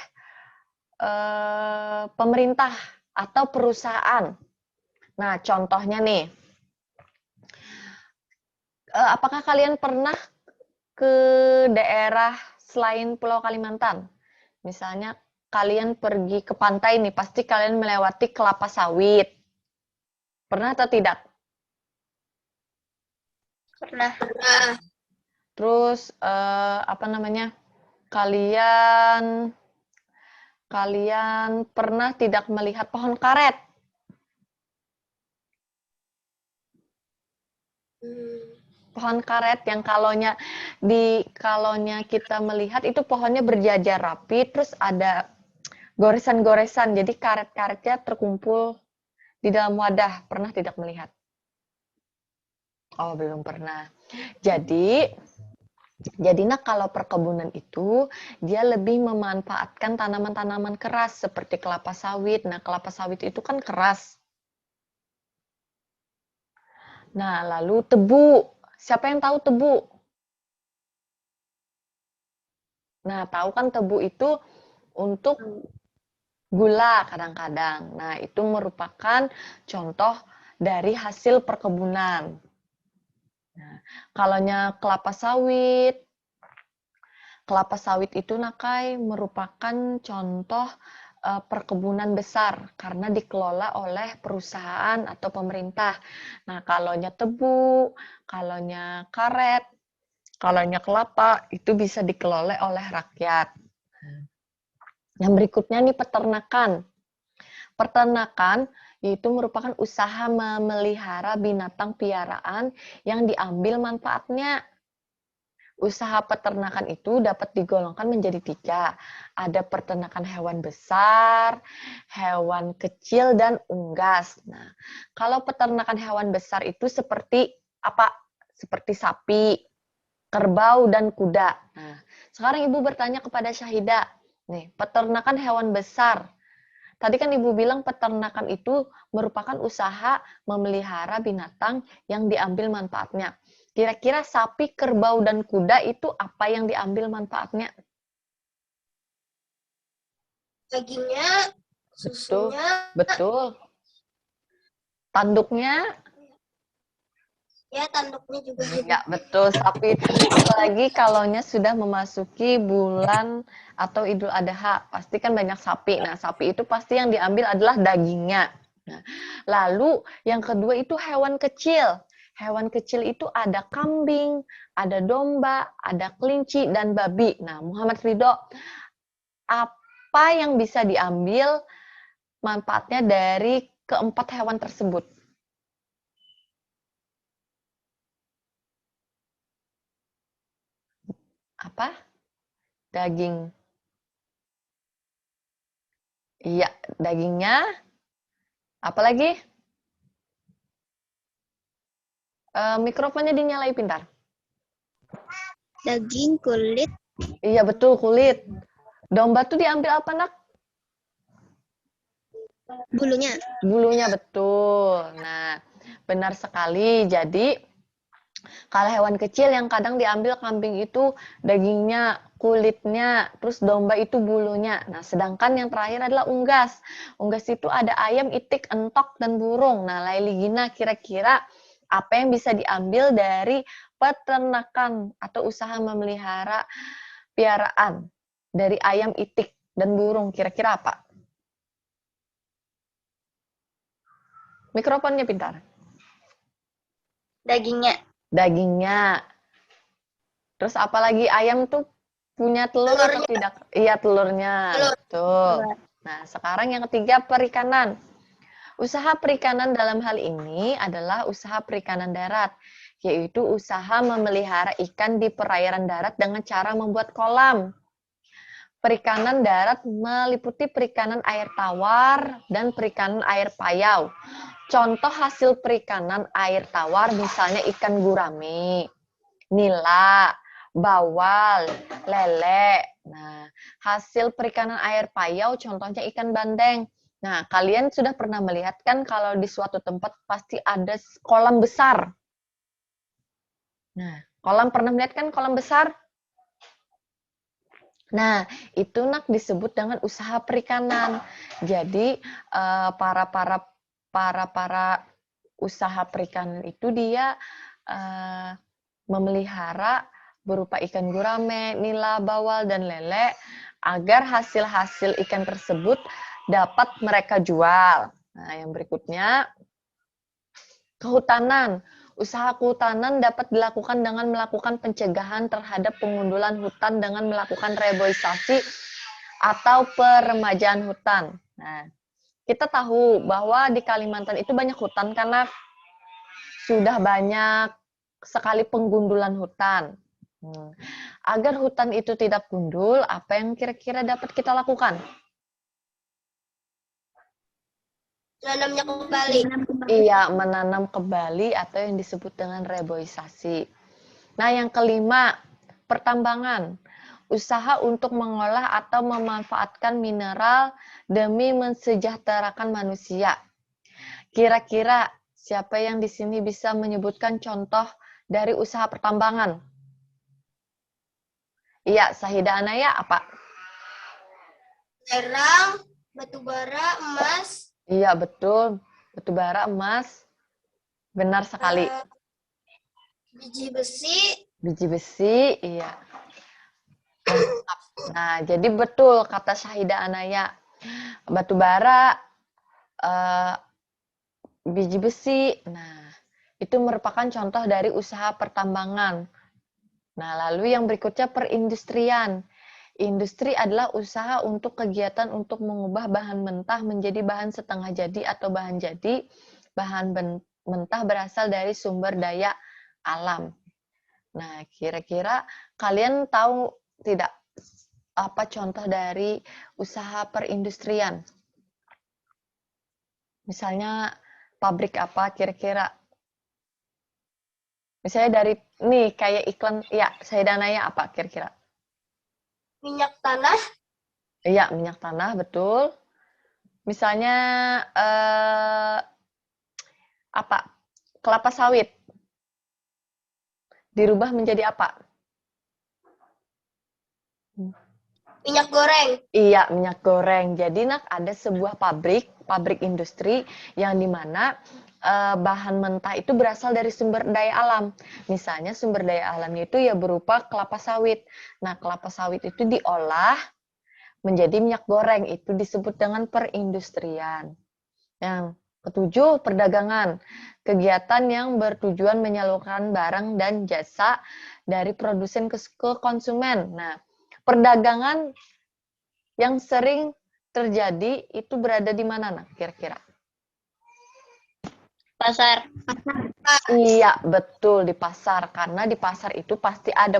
pemerintah atau perusahaan. Nah, contohnya nih, apakah kalian pernah ke daerah selain Pulau Kalimantan? Misalnya kalian pergi ke pantai nih, pasti kalian melewati kelapa sawit. Pernah atau tidak? Pernah. Nah, Terus apa namanya? Kalian pernah tidak melihat pohon karet? Pohon karet yang kalaunya kita melihat itu pohonnya berjajar rapi, terus ada goresan-goresan. Jadi karet-karetnya terkumpul di dalam wadah. Pernah tidak melihat? Oh, belum pernah. Jadi nah kalau perkebunan itu dia lebih memanfaatkan tanaman-tanaman keras seperti kelapa sawit. Nah, kelapa sawit itu kan keras. Nah, lalu tebu. Siapa yang tahu tebu? Nah, tahu kan tebu itu untuk gula kadang-kadang. Nah, itu merupakan contoh dari hasil perkebunan. Nah, kalaunya kelapa sawit itu Nakai merupakan contoh perkebunan besar karena dikelola oleh perusahaan atau pemerintah. Nah, kalaunya tebu, kalaunya karet, kalaunya kelapa itu bisa dikelola oleh rakyat. Yang berikutnya nih peternakan. Peternakan yaitu merupakan usaha memelihara binatang piaraan yang diambil manfaatnya. Usaha peternakan itu dapat digolongkan menjadi 3. Ada peternakan hewan besar, hewan kecil, dan unggas. Nah, kalau peternakan hewan besar itu seperti apa? Seperti sapi, kerbau, dan kuda. Nah, sekarang Ibu bertanya kepada Syahida. Nih, peternakan hewan besar. Tadi kan Ibu bilang peternakan itu merupakan usaha memelihara binatang yang diambil manfaatnya. Kira-kira sapi, kerbau, dan kuda itu apa yang diambil manfaatnya? Dagingnya, Betul, susunya, betul. Tanduknya? ya tanduknya juga. Ya, betul. Sapi, apalagi kalaunya sudah memasuki bulan atau Idul Adha, pasti kan banyak sapi. Nah, sapi itu pasti yang diambil adalah dagingnya. Nah, lalu yang kedua itu hewan kecil. Hewan kecil itu ada kambing, ada domba, ada kelinci, dan babi. Nah, Muhammad Ridho, apa yang bisa diambil manfaatnya dari keempat hewan tersebut? Apa? Daging. Iya, dagingnya. Apalagi? Mikrofonnya dinyalai pintar. Daging, kulit, Iya, betul, kulit. Domba tuh diambil apa, Nak? bulunya. Bulunya, betul. Nah, benar sekali. Jadi, kalau hewan kecil yang kadang diambil kambing itu dagingnya, kulitnya, terus domba itu bulunya. Nah, sedangkan yang terakhir adalah unggas. Unggas itu ada ayam, itik, entok, dan burung. Nah, Laili Gina, kira-kira apa yang bisa diambil dari peternakan atau usaha memelihara piaraan dari ayam, itik, dan burung? Kira-kira apa? Mikrofonnya pintar. Dagingnya. Dagingnya. Terus apalagi ayam tuh punya telur atau Telurnya. tidak? Iya, telurnya. Telur. Betul. Nah, sekarang yang ketiga, perikanan. Usaha perikanan dalam hal ini adalah usaha perikanan darat, yaitu usaha memelihara ikan di perairan darat dengan cara membuat kolam. Perikanan darat meliputi perikanan air tawar dan perikanan air payau. Contoh hasil perikanan air tawar misalnya ikan gurame, nila, bawal, lele. Nah, hasil perikanan air payau contohnya ikan bandeng. Nah, kalian sudah pernah melihat kan kalau di suatu tempat pasti ada kolam besar. Nah, kolam pernah melihat kan kolam besar? Nah, itu Nak disebut dengan usaha perikanan. Jadi para usaha perikanan itu dia memelihara berupa ikan gurame, nila, bawal, dan lele agar hasil-hasil ikan tersebut dapat mereka jual. Nah, yang berikutnya kehutanan. Usaha kehutanan dapat dilakukan dengan melakukan pencegahan terhadap pengundulan hutan dengan melakukan reboisasi atau peremajaan hutan. Nah, kita tahu bahwa di Kalimantan itu banyak hutan karena sudah banyak sekali penggundulan hutan. Agar hutan itu tidak gundul, apa yang kira-kira dapat kita lakukan? Nanamnya kembali. Iya, menanam kembali atau yang disebut dengan reboisasi. Nah, yang kelima, pertambangan. Usaha untuk mengolah atau memanfaatkan mineral demi mensejahterakan manusia. Kira-kira siapa yang di sini bisa menyebutkan contoh dari usaha pertambangan? Iya, Sahida Anaya apa? Lerang, batu bara, emas, Iya, betul. Batu bara, emas. Benar sekali. biji besi, Biji besi, iya. Nah, jadi betul kata Sahida Anaya. Batu bara, biji besi. Nah, itu merupakan contoh dari usaha pertambangan. Nah, lalu yang berikutnya perindustrian. Industri adalah usaha untuk kegiatan untuk mengubah bahan mentah menjadi bahan setengah jadi atau bahan jadi. Bahan mentah berasal dari sumber daya alam. Nah, kira-kira kalian tahu tidak apa contoh dari usaha perindustrian? Misalnya pabrik apa kira-kira? Misalnya dari nih kayak iklan, ya saya dananya apa kira-kira? Minyak tanah, Iya, minyak tanah, betul. Misalnya apa? Kelapa sawit dirubah menjadi apa? minyak goreng, Iya, minyak goreng. Jadi nak ada sebuah pabrik industri yang dimana bahan mentah itu berasal dari sumber daya alam. Misalnya sumber daya alamnya itu ya berupa kelapa sawit. Nah, kelapa sawit itu diolah menjadi minyak goreng. Itu disebut dengan perindustrian. Yang ketujuh, perdagangan. Kegiatan yang bertujuan menyalurkan barang dan jasa dari produsen ke konsumen. Nah, perdagangan yang sering terjadi itu berada di mana, nak? Kira-kira? Pasar. Iya, betul di pasar. Karena di pasar itu pasti ada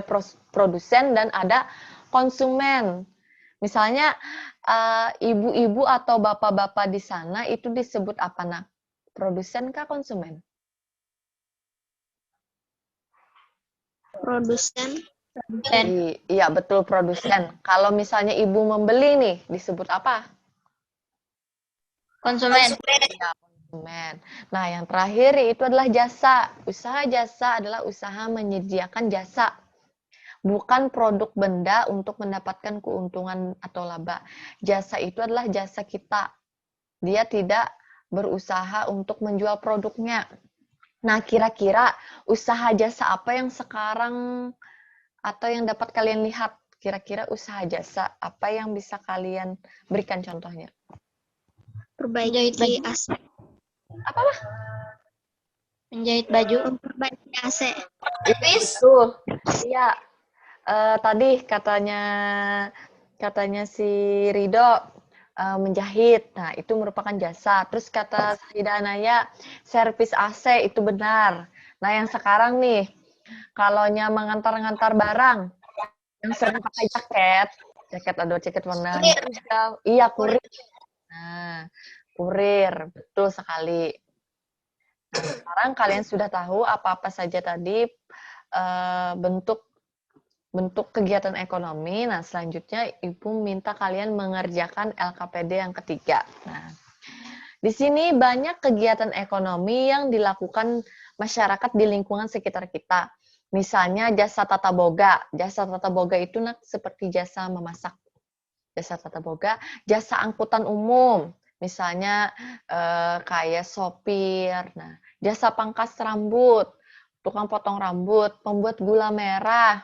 produsen dan ada konsumen. Misalnya ibu-ibu atau bapak-bapak di sana itu disebut apa, nak? Produsen kah konsumen? Produsen. Iya, betul produsen. Kalau misalnya ibu membeli nih, disebut apa? Konsumen. Ya, konsumen. Nah, yang terakhir itu adalah jasa. Usaha jasa adalah usaha menyediakan jasa, bukan produk benda untuk mendapatkan keuntungan atau laba. Jasa itu adalah jasa kita. Dia tidak berusaha untuk menjual produknya. Nah, kira-kira usaha jasa apa yang sekarang atau yang dapat kalian lihat? Kira-kira usaha jasa apa yang bisa kalian berikan contohnya? Perbaiki AC. Menjahit baju. Memperbaiki AC. tipis, Betul. Iya. Tadi katanya si Rido menjahit. Nah, itu merupakan jasa. Terus kata Sayyidah Anaya, servis AC itu benar. Nah, yang sekarang nih, kalaunya mengantar-ngantar barang, yang sering pakai jaket warna hijau. Iya, kurir. Nah, kurir, betul sekali. Nah, sekarang kalian sudah tahu apa-apa saja tadi bentuk kegiatan ekonomi. Nah, selanjutnya Ibu minta kalian mengerjakan LKPD yang ketiga. Nah, di sini banyak kegiatan ekonomi yang dilakukan masyarakat di lingkungan sekitar kita. Misalnya jasa tata boga. Jasa tata boga itu seperti jasa memasak. Jasa tata boga, jasa angkutan umum. Misalnya kayak sopir. Nah, jasa pangkas rambut, tukang potong rambut, pembuat gula merah,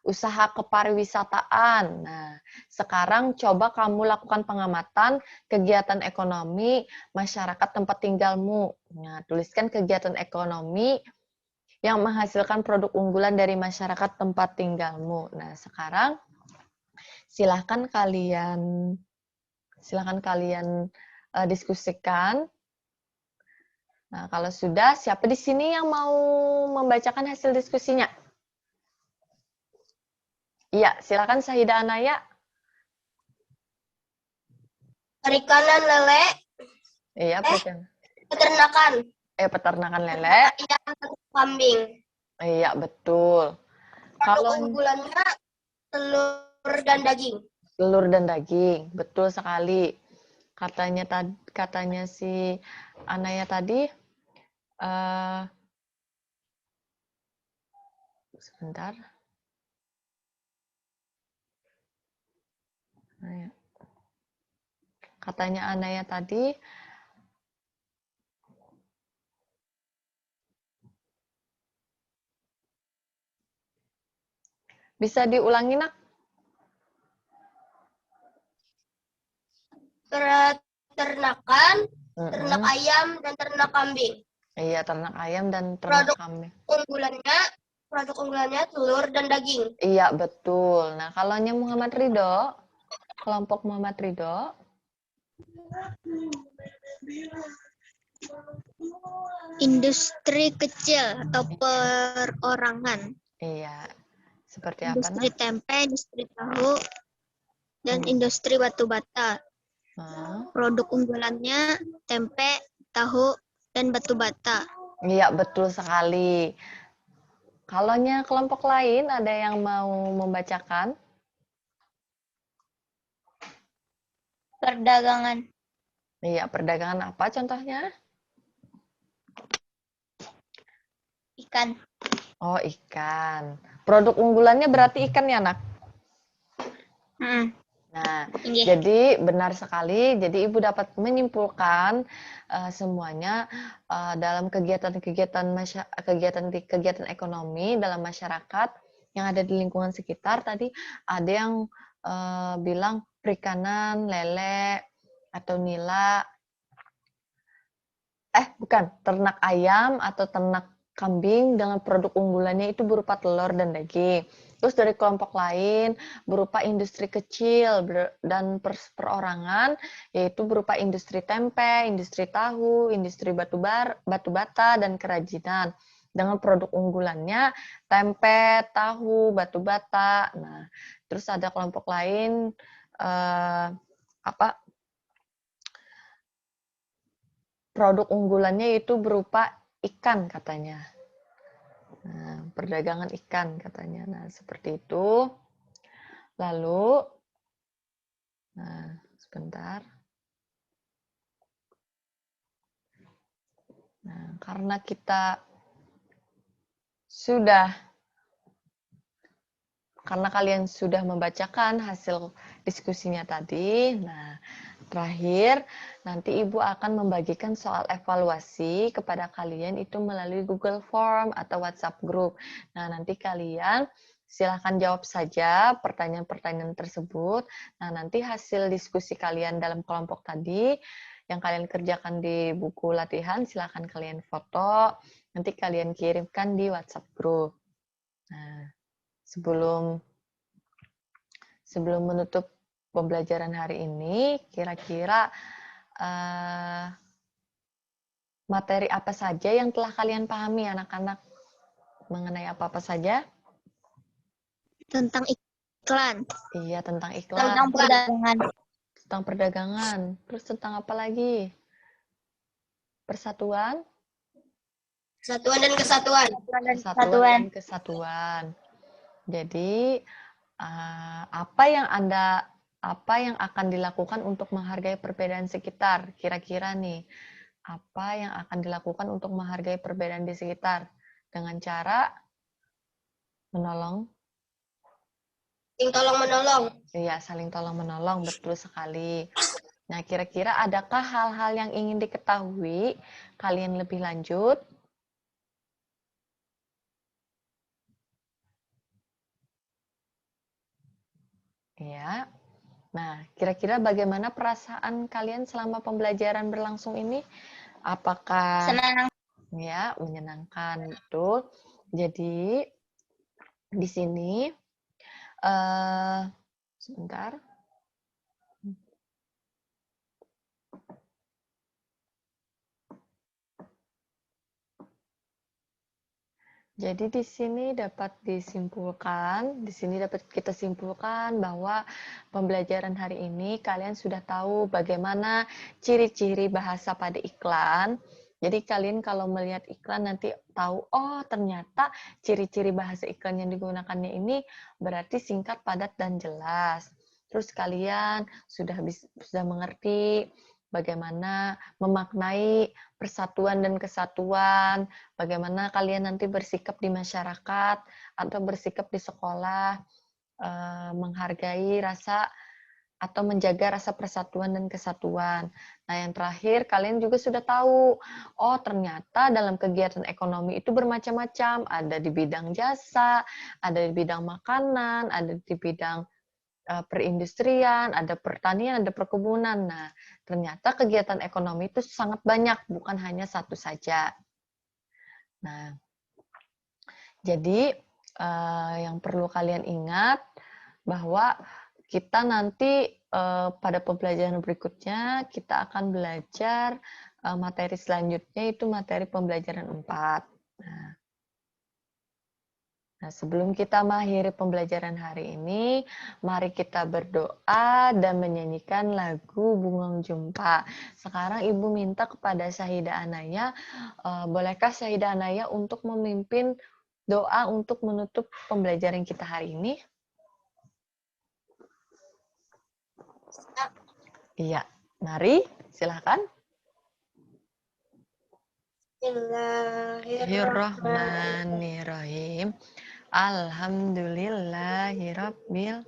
usaha kepariwisataan. Nah, sekarang coba kamu lakukan pengamatan kegiatan ekonomi masyarakat tempat tinggalmu. Nah, tuliskan kegiatan ekonomi yang menghasilkan produk unggulan dari masyarakat tempat tinggalmu. Nah, sekarang silahkan kalian diskusikan. Nah, kalau sudah, siapa di sini yang mau membacakan hasil diskusinya? Iya, silakan Sayyidah Anaya. perikanan lele, Iya, peternakan, peternakan lele. ayam, kambing. Iya, betul. Produk Kalau unggulannya telur dan daging. telur dan daging, betul sekali. Katanya si Anaya tadi, sebentar. Katanya Anaya tadi, bisa diulangi, nak? Peternakan, ternak Mm-mm. ayam, dan ternak kambing. Iya, ternak ayam dan ternak kambing. Produk unggulannya telur dan daging. Iya, betul. Nah, kalau Muhammad Ridho, kelompok Muhammad Ridho, Industri kecil atau perorangan. Iya. Seperti apa, industri Nak? tempe, industri tahu, dan Hmm. industri batu bata. Nah, Produk unggulannya tempe, tahu, dan batu bata. iya, betul sekali. Kalaunya kelompok lain ada yang mau membacakan? Perdagangan. Iya, perdagangan apa contohnya? Ikan. Oh, ikan. Produk unggulannya berarti ikan ya, Nak? Hmm. Nah, Iya. jadi benar sekali. Jadi Ibu dapat menyimpulkan semuanya dalam kegiatan ekonomi dalam masyarakat yang ada di lingkungan sekitar. Tadi ada yang bilang perikanan, lele, atau nila. Bukan, ternak ayam atau ternak kambing dengan produk unggulannya itu berupa telur dan daging. Terus dari kelompok lain berupa industri kecil dan perorangan, yaitu berupa industri tempe, industri tahu, industri batu bata, dan kerajinan. Dengan produk unggulannya tempe, tahu, batu bata. Nah, terus ada kelompok lain produk unggulannya itu berupa ikan katanya. Nah, perdagangan ikan katanya. Nah, seperti itu. Lalu, nah, sebentar. Nah, karena karena kalian sudah membacakan hasil diskusinya tadi, nah, terakhir, nanti Ibu akan membagikan soal evaluasi kepada kalian itu melalui Google Form atau WhatsApp Group. Nah, nanti kalian silahkan jawab saja pertanyaan-pertanyaan tersebut. Nah, nanti hasil diskusi kalian dalam kelompok tadi, yang kalian kerjakan di buku latihan, silahkan kalian foto, nanti kalian kirimkan di WhatsApp Group. Nah, sebelum menutup pembelajaran hari ini, kira-kira materi apa saja yang telah kalian pahami anak-anak mengenai apa-apa saja? Tentang iklan. Iya, tentang iklan. Tentang perdagangan. Tentang perdagangan. Terus tentang apa lagi? Persatuan? Persatuan dan kesatuan. Persatuan dan kesatuan. Jadi, apa yang akan dilakukan untuk menghargai perbedaan sekitar? Kira-kira nih, apa yang akan dilakukan untuk menghargai perbedaan di sekitar? Dengan cara menolong? Saling tolong menolong. Iya, saling tolong menolong, betul sekali. Nah, kira-kira adakah hal-hal yang ingin diketahui kalian lebih lanjut? Ya. Nah, kira-kira bagaimana perasaan kalian selama pembelajaran berlangsung ini? Apakah Senang. ya menyenangkan? Betul. Jadi di sini sebentar. Jadi di sini dapat kita simpulkan bahwa pembelajaran hari ini kalian sudah tahu bagaimana ciri-ciri bahasa pada iklan. Jadi kalian kalau melihat iklan nanti tahu, oh ternyata ciri-ciri bahasa iklan yang digunakannya ini berarti singkat, padat, dan jelas. Terus kalian sudah mengerti bagaimana memaknai persatuan dan kesatuan, bagaimana kalian nanti bersikap di masyarakat atau bersikap di sekolah, menghargai rasa atau menjaga rasa persatuan dan kesatuan. Nah, yang terakhir, kalian juga sudah tahu, oh ternyata dalam kegiatan ekonomi itu bermacam-macam, ada di bidang jasa, ada di bidang makanan, ada di bidang perindustrian, ada pertanian, ada perkebunan. Nah, ternyata kegiatan ekonomi itu sangat banyak, bukan hanya satu saja. Nah, jadi yang perlu kalian ingat bahwa kita nanti pada pembelajaran berikutnya kita akan belajar materi selanjutnya itu materi pembelajaran 4. Nah, Nah, sebelum kita mengakhiri pembelajaran hari ini, mari kita berdoa dan menyanyikan lagu Bungong Jumpa. Sekarang Ibu minta kepada Syahidah Anaya, bolehkah Syahidah Anaya untuk memimpin doa untuk menutup pembelajaran kita hari ini? Iya, mari silakan. Bismillahirrahmanirrahim. Alhamdulillahirabbil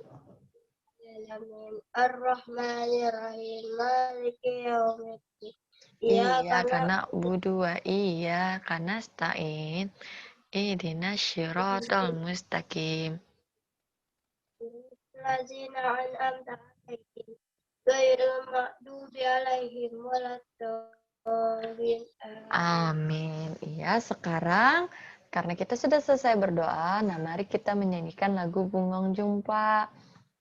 alamin. Ar-Rahmanir-Rahim. Maliki yaumiddin. Iyyaka na'budu wa iyyaka nasta'in. Ihdinas syiratal mustaqim. Lazina an'amta alaihim. Ghairil maghdubi alaihim waladdallin. Amin. Iya, sekarang karena kita sudah selesai berdoa, nah mari kita menyanyikan lagu Bungong Jumpa.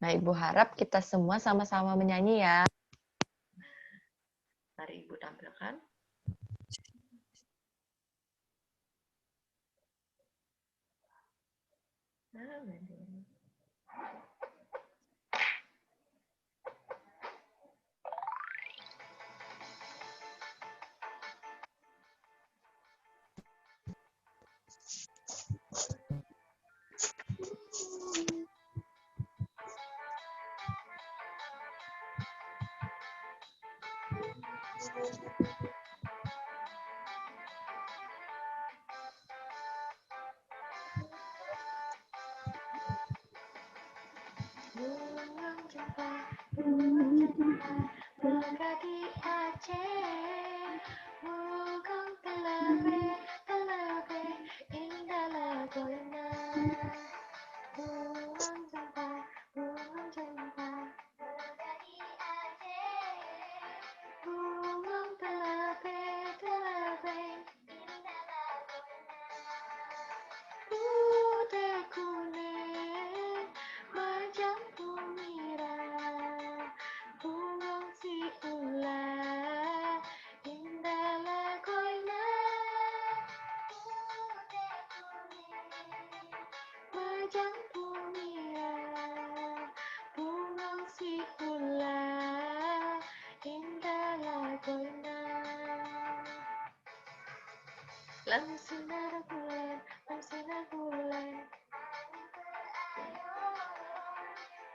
Nah, Ibu harap kita semua sama-sama menyanyi ya. Mari Ibu tampilkan. Bungong jumpa, bunga di Aceh. Bungong telabe, indah lagunya. Bungong jumpa, bunga di Aceh. Bungong telabe, indah lagunya. Kuda kuning, berjampu merah, bungong si ular, indah lagunya. Kuda kuning, berjampu merah, bungong si ular, indah lagunya. Lam sinar bulan,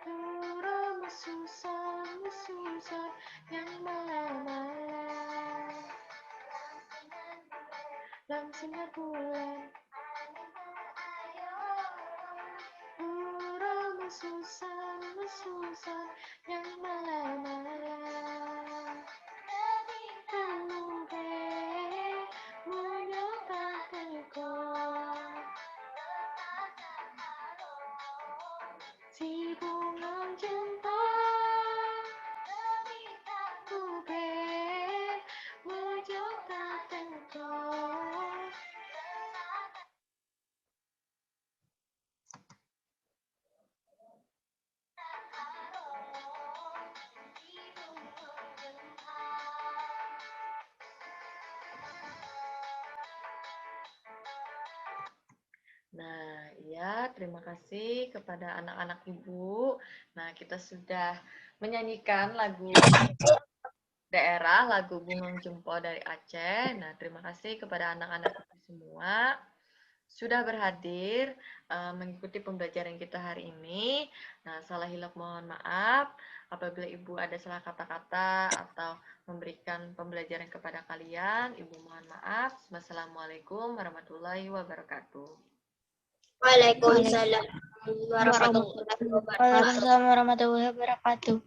turun mesusun yang malam-malam. Lam sinar bulan, turun mesusun yang malam-malam. Tanube menyapa tegok, si bungong jumpa. Tanube menyapa tegok. Nah, ya, terima kasih kepada anak-anak Ibu. Nah, kita sudah menyanyikan lagu daerah, lagu Bungong Jumpo dari Aceh. Nah, terima kasih kepada anak-anak Ibu semua sudah berhadir mengikuti pembelajaran kita hari ini. Nah, salah hilap mohon maaf. Apabila Ibu ada salah kata-kata atau memberikan pembelajaran kepada kalian, Ibu mohon maaf. Wassalamualaikum warahmatullahi wabarakatuh. Waalaikumsalam warahmatullahi wabarakatuh. Waalaikumsalam warahmatullahi wabarakatuh.